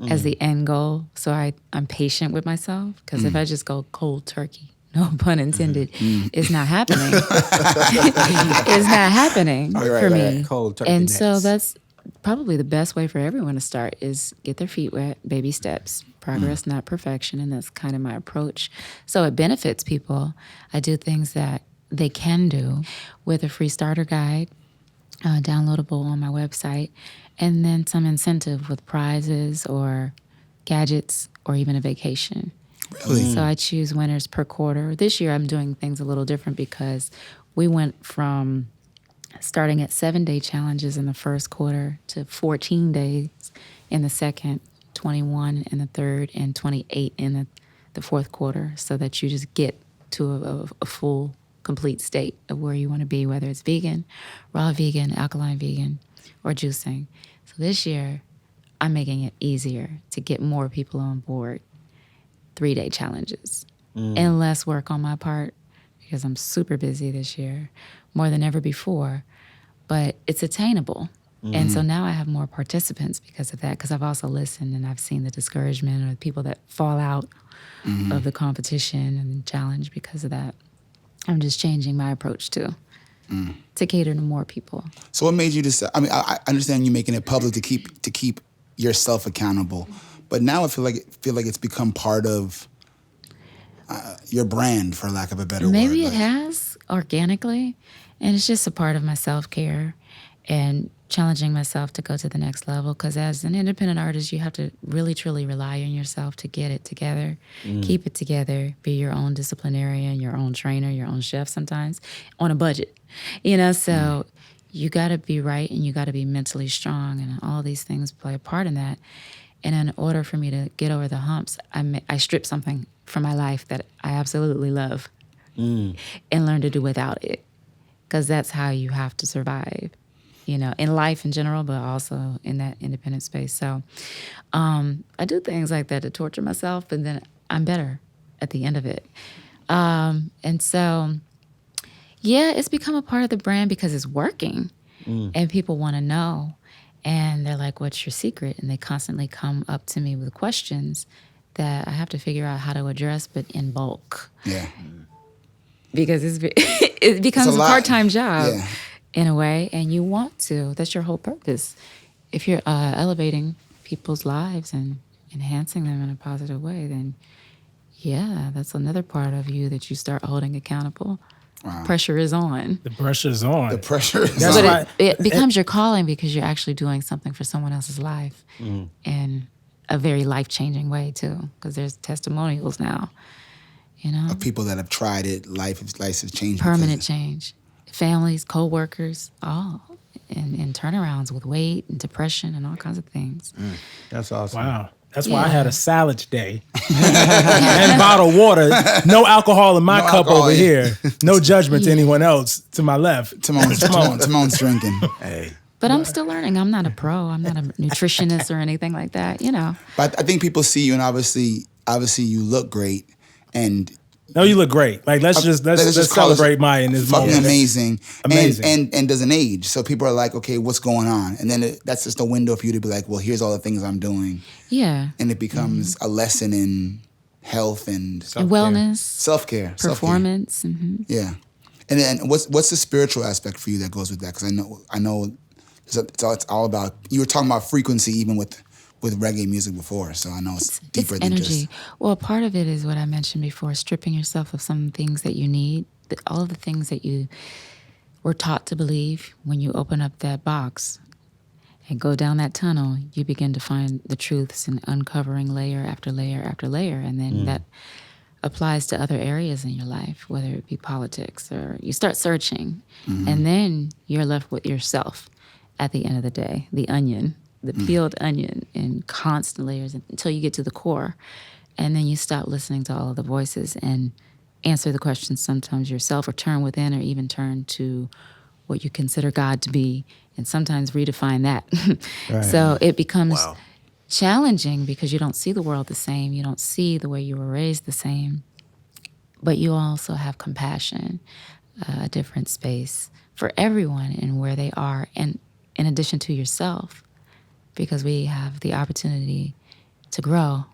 as the end goal. So I'm patient with myself, because if I just go cold turkey, no pun intended, it's not happening. It's not happening for me. Cold turkey And necks. so that's probably the best way for everyone to start is get their feet wet, baby steps. Progress, not perfection, and that's kind of my approach. So it benefits people. I do things that they can do with a free starter guide downloadable on my website, and then some incentive with prizes or gadgets or even a vacation. Really? So I choose winners per quarter. This year I'm doing things a little different because we went from starting at 7-day challenges in the first quarter to 14 days in the second, 21 in the third, and 28 in the fourth quarter, so that you just get to a full, complete state of where you want to be, whether it's vegan, raw vegan, alkaline vegan, or juicing. So this year, I'm making it easier to get more people on board 3-day challenges and less work on my part because I'm super busy this year, more than ever before, but it's attainable. And so now I have more participants because of that, because I've also listened and I've seen the discouragement or the people that fall out of the competition and the challenge because of that. I'm just changing my approach to cater to more people. So what made you decide? I mean, I understand you making it public to keep yourself accountable, but now I feel like it's become part of your brand, for lack of a better word. Maybe it has organically, and it's just a part of my self-care and challenging myself to go to the next level, because as an independent artist, you have to really, truly rely on yourself to get it together, keep it together, be your own disciplinarian, your own trainer, your own chef sometimes, on a budget. So you got to be right and you got to be mentally strong, and all these things play a part in that. And in order for me to get over the humps, I stripped something from my life that I absolutely love and learn to do without it, because that's how you have to survive. In life in general, but also in that independent space. So I do things like that to torture myself, and then I'm better at the end of it. And so, it's become a part of the brand because it's working, and people want to know. And they're like, what's your secret? And they constantly come up to me with questions that I have to figure out how to address, but in bulk. Yeah. Because it becomes a part-time job. Yeah. In a way, and you want to. That's your whole purpose. If you're elevating people's lives and enhancing them in a positive way, then that's another part of you that you start holding accountable. Wow. Pressure is on. The pressure's on. The pressure is That's on. why It becomes your calling because you're actually doing something for someone else's life in a very life-changing way, too, because there's testimonials now, Of people that have tried it, life has changed. Permanent change. Families, co-workers, all in turnarounds with weight and depression and all kinds of things. That's awesome. Wow. That's why I had a salad day and bottled water. No alcohol in my cup over here. No judgment to anyone else to my left. Tamone's drinking. Hey. But I'm still learning. I'm not a pro. I'm not a nutritionist or anything like that, But I think people see you, and obviously you look great, and No, you look great. Like let's just celebrate Maya in this fucking moment. amazing. Amazing. And doesn't age. So people are like, okay, what's going on? And then that's just a window for you to be like, well, here's all the things I'm doing. Yeah. And it becomes a lesson in health and wellness, self-care, performance. Yeah. And then what's the spiritual aspect for you that goes with that? Because I know it's all about, you were talking about frequency even with reggae music before, so I know it's deeper than energy. just... Well, part of it is what I mentioned before, stripping yourself of some things that you need, all of the things that you were taught to believe. When you open up that box and go down that tunnel, you begin to find the truths and uncovering layer after layer after layer, and then that applies to other areas in your life, whether it be politics, or you start searching, and then you're left with yourself at the end of the day, the onion. The peeled onion in constant layers until you get to the core. And then you stop listening to all of the voices and answer the questions sometimes yourself, or turn within, or even turn to what you consider God to be, and sometimes redefine that. Right. So it becomes challenging because you don't see the world the same. You don't see the way you were raised the same. But you also have compassion, a different space for everyone and where they are, and in addition to yourself. Because we have the opportunity to grow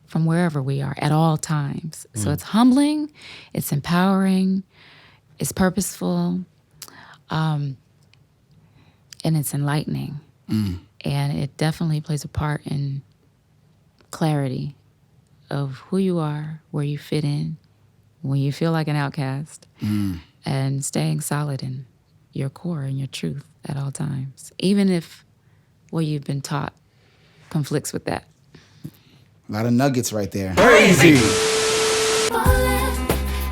from wherever we are at all times. So it's humbling, it's empowering, it's purposeful, and it's enlightening. And it definitely plays a part in clarity of who you are, where you fit in, when you feel like an outcast, and staying solid in your core and your truth at all times, even if what you've been taught conflicts with that. A lot of nuggets right there. Crazy. Falling,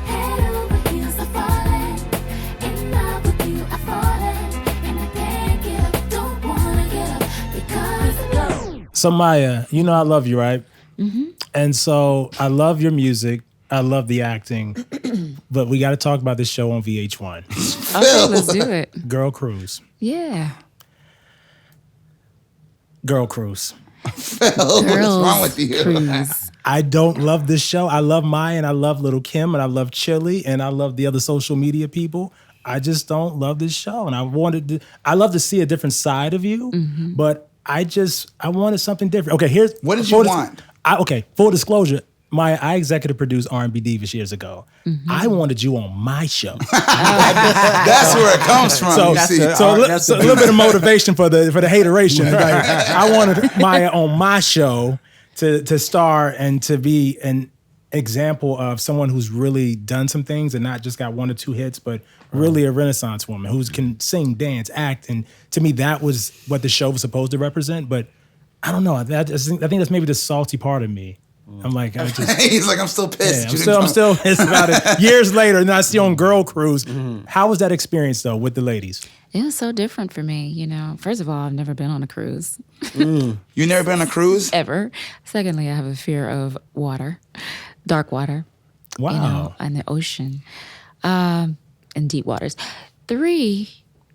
head over heels, I'm falling. In love with you, I'm falling. And I can't get up, don't wanna get up because So Maya, you know I love you, right? And so I love your music. I love the acting. But we got to talk about this show on VH1. Okay, let's do it. Girl Cruise. Yeah. Girl Cruise. What's wrong with you? Cruise. I don't love this show. I love Maya and I love Little Kim and I love Chili and I love the other social media people. I just don't love this show. And I love to see a different side of you, but I wanted something different. Okay, here's What did you want? Full disclosure, Maya, I executive produced R&B Divas years ago. I wanted you on my show. That's where it comes from. So, you see. so a little bit of motivation for the hateration. Right? I wanted Maya on my show to star and to be an example of someone who's really done some things and not just got 1 or 2 hits, but really a Renaissance woman who can sing, dance, act. And to me, that was what the show was supposed to represent. But I don't know. I think that's maybe the salty part of me. I'm like, He's like, I'm still pissed. I'm still pissed about it. Years later, and I see on Girl Cruise. How was that experience though with the ladies? It was so different for me, you know. First of all, I've never been on a cruise. You never been on a cruise? Ever. Secondly, I have a fear of water, dark water. Wow. You know, and the ocean, and deep waters. 3,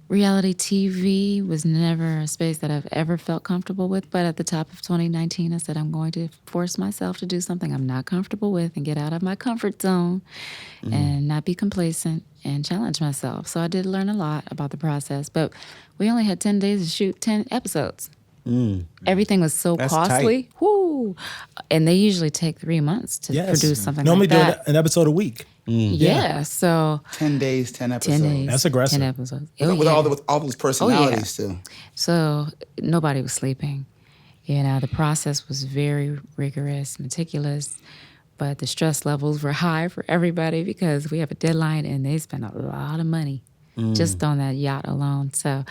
reality TV was never a space that I've ever felt comfortable with. But at the top of 2019, I said, I'm going to force myself to do something I'm not comfortable with and get out of my comfort zone and not be complacent and challenge myself. So I did learn a lot about the process. But we only had 10 days to shoot 10 episodes. Everything was so That's costly. Woo! And they usually take 3 months to produce something Normally like that. do an episode a week. Yeah, so 10 days, 10 episodes. 10 days. That's aggressive. 10 episodes. With all those personalities too. So nobody was sleeping. You know, the process was very rigorous, meticulous, but the stress levels were high for everybody because we have a deadline and they spend a lot of money just on that yacht alone. So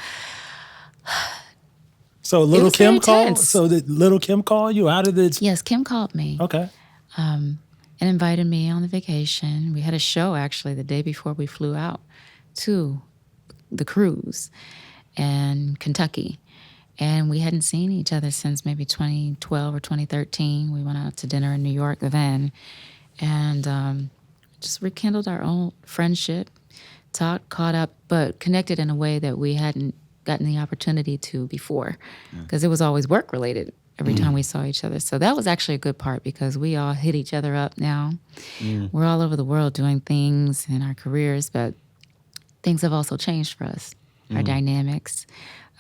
Little was Kim very called? tense. So did Little Kim call you? How did it? Yes, Kim called me. Okay. And invited me on the vacation. We had a show actually the day before we flew out to the cruise in Kentucky. And we hadn't seen each other since maybe 2012 or 2013. We went out to dinner in New York then and just rekindled our own friendship, talked, caught up, but connected in a way that we hadn't gotten the opportunity to before because it was always work related every time we saw each other. So that was actually a good part because we all hit each other up now. We're all over the world doing things in our careers, but things have also changed for us. Our dynamics,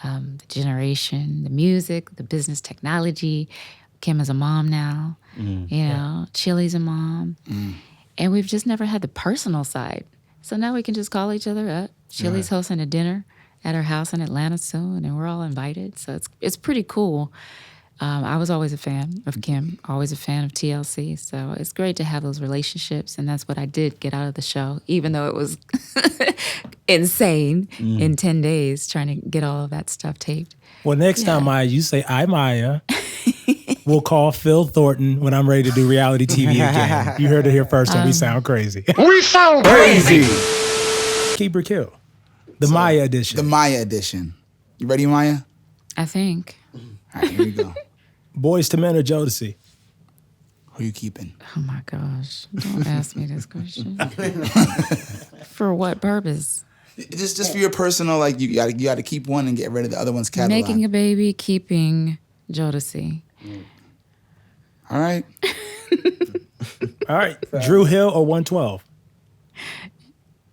the generation, the music, the business technology. Kim is a mom now, you know, Chili's a mom. And we've just never had the personal side. So now we can just call each other up. Chili's hosting a dinner at her house in Atlanta soon, and we're all invited. So it's pretty cool. I was always a fan of Kim, always a fan of TLC. So it's great to have those relationships, and that's what I did get out of the show, even though it was insane in 10 days trying to get all of that stuff taped. Well, next time, Maya, you say, "I, Maya." We'll call Phil Thornton when I'm ready to do reality TV again. You heard it here first, and we sound crazy. We sound crazy. Keep or kill. The Maya edition. The Maya edition. You ready, Maya? I think. All right, here we go. Boys to Men or Jodeci? Who you keeping? Oh my gosh. Don't ask me this question. For what purpose? Just for your personal, like you got to keep one and get rid of the other one's catalog. Making a baby, keeping Jodeci. All right. All right. Drew Hill or 112?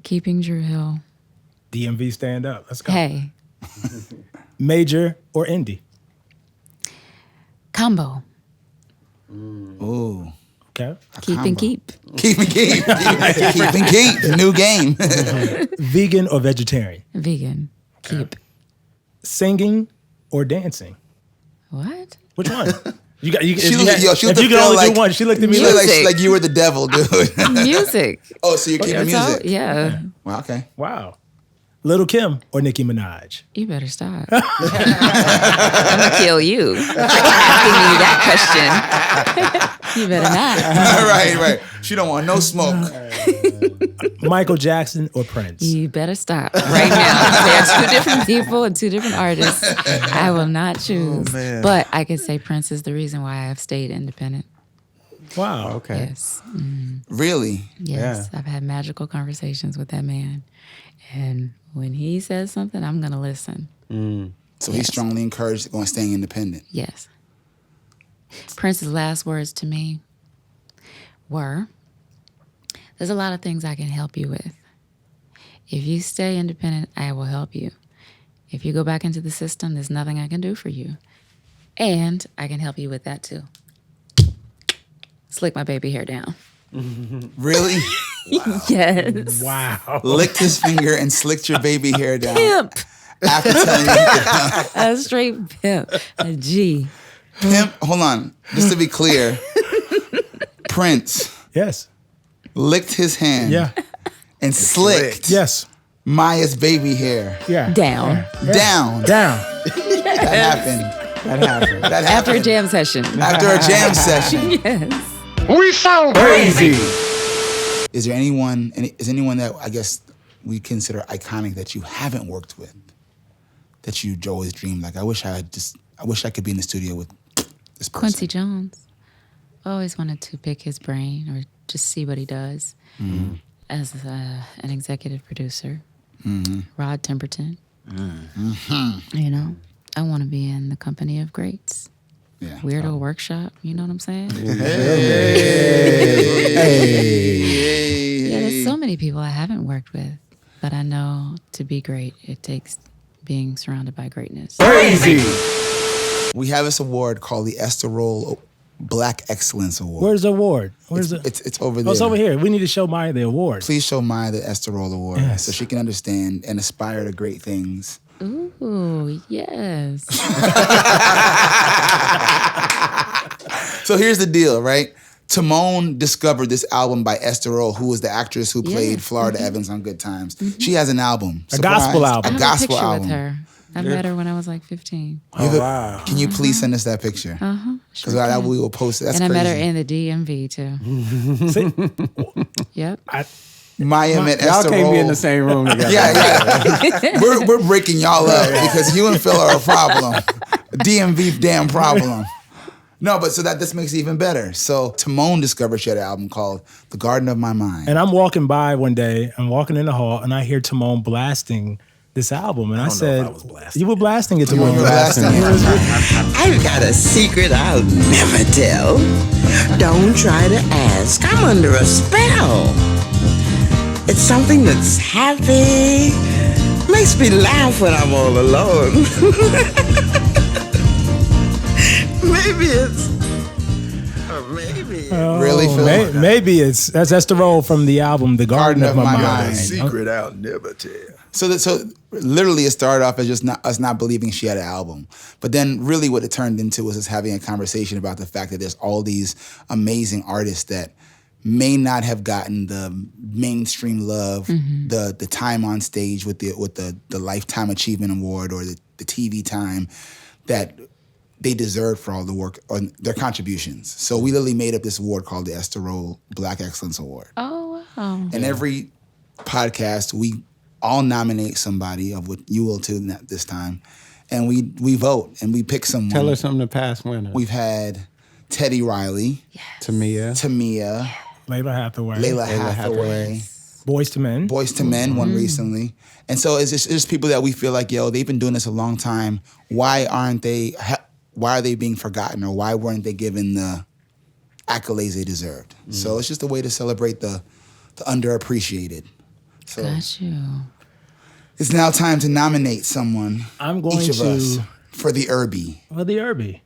Keeping Drew Hill. DMV stand up. Let's go. Hey. Major or indie? Combo. Ooh. Okay. Keep and keep. Keep and keep. Keep and keep. New game. Vegan or vegetarian? Vegan. Keep. Singing or dancing? What? Which one? You got. She could only like, do one. She looked at me she like, looked like you were the devil, dude. Music. Oh, so you're keeping That's all- music? yeah. Well, okay. wow. Little Kim or Nicki Minaj? You better stop. I'm gonna kill you for asking me that question. You better not. Right. She don't want no smoke. Michael Jackson or Prince? You better stop right now. They're two different people and two different artists. I will not choose. man. But I can say Prince is the reason why I have stayed independent. Wow. Okay. Yes. Really? Yes. I've had magical conversations with that man. And when he says something, I'm going to listen. So he strongly encouraged on staying independent. Yes. Prince's last words to me were, there's a lot of things I can help you with. If you stay independent, I will help you. If you go back into the system, there's nothing I can do for you. And I can help you with that too. Slick my baby hair down. Really? Yes. Wow. Licked his finger and slicked your baby hair down. Pimp. After telling you A straight pimp. A G. Pimp, hold on. Just to be clear, Prince Yes. licked his hand Yeah. and slicked Yes. Maya's baby hair Yeah. Down. down. Down. That happened. That happened. That After a happened. jam session. After a jam session. Yes. We sound crazy. Is there anyone that I guess we consider iconic that you haven't worked with? That you always dreamed, like, I wish I could be in the studio with this person. Quincy Jones. Always wanted to pick his brain or just see what he does as an executive producer. Rod Temperton. You know, I want to be in the company of greats. Yeah. Weirdo Workshop, you know what I'm saying? Yeah, there's so many people I haven't worked with, but I know to be great, it takes being surrounded by greatness. We have this award called the Esther Rolle Black Excellence Award. Where's the award? Where's the? It's over there. Oh, it's over here. We need to show Maya the award. Please show Maya the Esther Rolle Award Yes. so she can understand and aspire to great things. Ooh, yes. So here's the deal, right? Tamone discovered this album by Esther Rolle, who was the actress who played Florida Evans on Good Times. She has an album. A gospel I album. have gospel a picture album. with her. I met her when I was like 15. Wow. Can you please send us that picture? Because Sure we will post it. That's and crazy. I met her in the DMV too. Yep. Maya met Y'all Esther can't Rolle. be in the same room together. Yeah. We're breaking y'all up because you and Phil are a problem. DMV damn problem. No, but so that this makes it even better. So Tamone discovered she had an album called The Garden of My Mind. And I'm walking by one day, I'm walking in the hall, and I hear Tamone blasting this album. And I don't know said, if I was blasting you were blasting it, Tamone. were blasting it. I've got a secret I'll never tell. Don't try to ask. I'm under a spell. It's something that's happy. Makes me laugh when I'm all alone. Maybe it's... Or maybe... Really, Phil? Maybe that's Esther Rolle from the album The Garden of My Mind. Secret I'll never tell. So literally it started off as just us not believing she had an album. But then really what it turned into was us having a conversation about the fact that there's all these amazing artists that may not have gotten the mainstream love, the time on stage with the Lifetime Achievement Award or the TV time that they deserved for all the work or their contributions. So we literally made up this award called the Esther Rolle Black Excellence Award. Oh, wow. And every podcast, we all nominate somebody, of what you will too this time, and we vote and we pick someone. Tell us some of the past winners. We've had Teddy Riley, Tamia. Layla Hathaway. Layla Hathaway, Boys to Men. Boys to Men, one recently. And so it's just people that we feel like, yo, they've been doing this a long time. Why are they being forgotten, or why weren't they given the accolades they deserved? So it's just a way to celebrate the underappreciated. So Got you. it's now time to nominate someone, I'm going each of to us, for the Irby. Well, the Irby.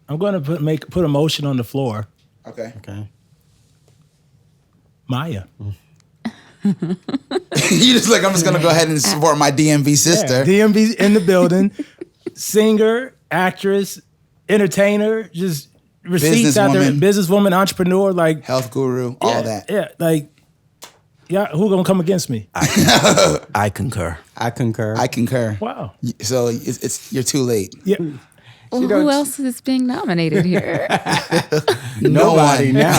I'm going to put a motion on the floor. Okay. Maya. You just like, I'm just gonna go ahead and support my DMV sister. Yeah, DMV in the building. Singer, actress, entertainer, just receipts out there. Businesswoman, entrepreneur, like health guru, all that. Yeah, like Yeah, who gonna come against me? I concur. I concur. I concur. Wow. So it's you're too late. Yeah. Well, who else is being nominated here? Nobody now.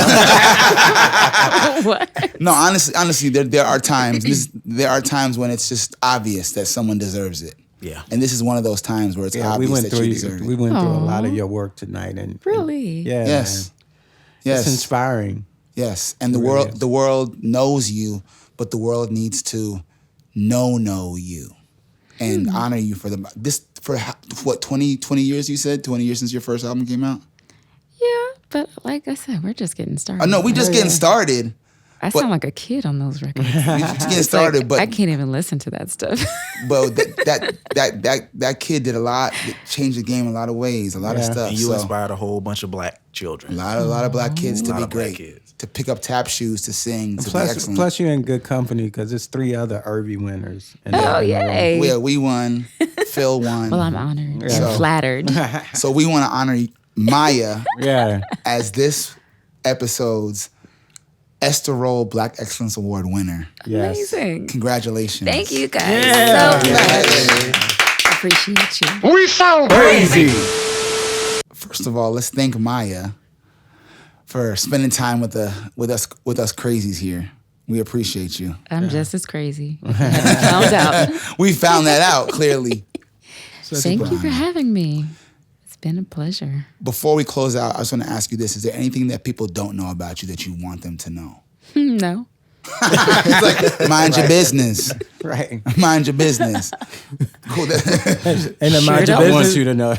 What? No, honestly, there are times. There are times when it's just obvious that someone deserves it. Yeah. And this is one of those times where it's obvious that you deserve it. We went through a lot of your work tonight, and Really? yeah, Yes. man. Yes. It's inspiring. Yes. And the It really is. world knows you, but the world needs to know you and honor you for what 20 years you said? 20 years since your first album came out? Yeah, but like I said, we're just getting started. Oh no, we just getting started. I sound like a kid on those records. We just getting It's started, like, but I can't even listen to that stuff. but that kid did a lot, changed the game in a lot of ways, a lot of stuff. And you So, inspired a whole bunch of black children. a lot of black kids to lot be of black great, kids. to pick up tap shoes, to sing, to be excellent. Plus, you're in good company because there's 3 other Irvy winners. And Oh, yay. We won. Phil won. Well, I'm honored and So- flattered. So we want to honor Maya Yeah. as this episode's Esther Rolle Black Excellence Award winner. Yes. Amazing. Congratulations. Thank you guys so much. Appreciate you. We sound crazy. First of all, let's thank Maya for spending time with us crazies here. We appreciate you. I'm just as crazy. Found out. We found that out clearly. Thank you for having me. It's been a pleasure. Before we close out, I just want to ask you this. Is there anything that people don't know about you that you want them to know? No. It's like, mind your business. Right. Mind your business. Cool. And the Sure mind your don't. I want business. you to know.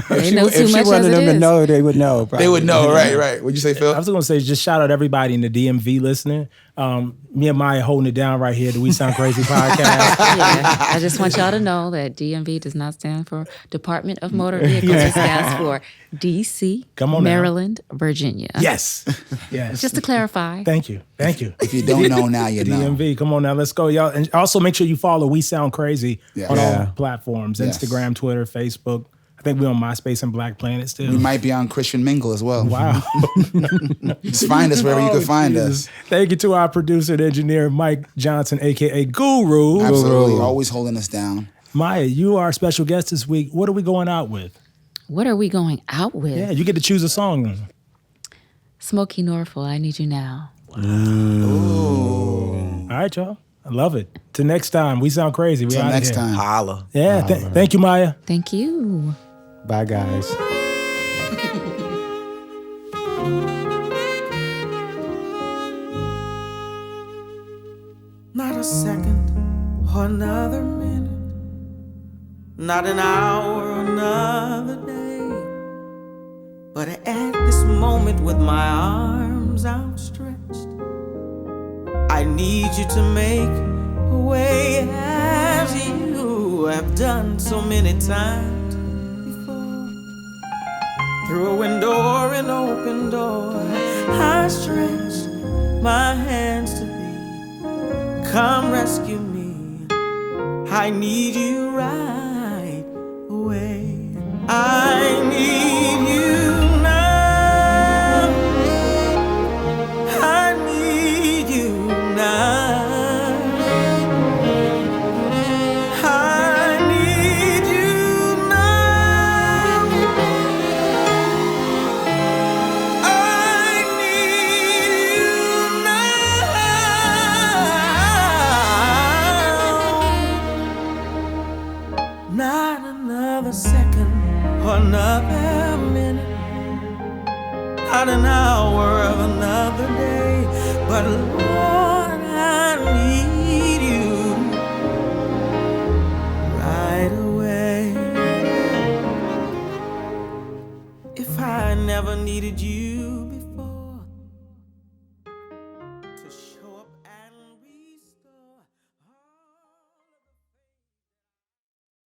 They know too If she much as wanted it them to is. know, they would know. They would probably. know, right. What'd you say, Phil? I was going to say, just shout out everybody in the DMV listening. Me and Maya holding it down right here, the We Sound Crazy podcast. Yeah, I just want y'all to know that DMV does not stand for Department of Motor Vehicles. It stands for DC, Come on now. Maryland, Virginia. Yes. Yes. Just to clarify. Thank you. If you don't know now, you know. DMV, come on now, let's go, y'all. And also make sure you follow We Sound Crazy Yeah. on Yeah. all platforms, Yes. Instagram, Twitter, Facebook. I think we're on MySpace and Black Planet still. We might be on Christian Mingle as well. Wow. Just find us wherever you can find us. Thank you to our producer and engineer, Mike Johnson, a.k.a. Guru. Absolutely. Always holding us down. Maya, you are our special guest this week. What are we going out with? What are we going out with? Yeah, you get to choose a song. Smokey Norfolk, I Need You Now. All right, y'all. I love it. Till next time, We Sound Crazy. We Till outta next here. time. Holla. Yeah, thank you, Maya. Thank you. Bye, guys. Not a second or another minute, not an hour or another day. But at this moment, with my arms outstretched, I need you to make a way as you have done so many times before. Through a window or an open door, I stretch my hands to thee. Come rescue me. I need you right away. I need you now. I need you now. I need you now. I need you now. Not another second or another minute, not an hour of another day, but Lord, I need you right away. If I never needed you,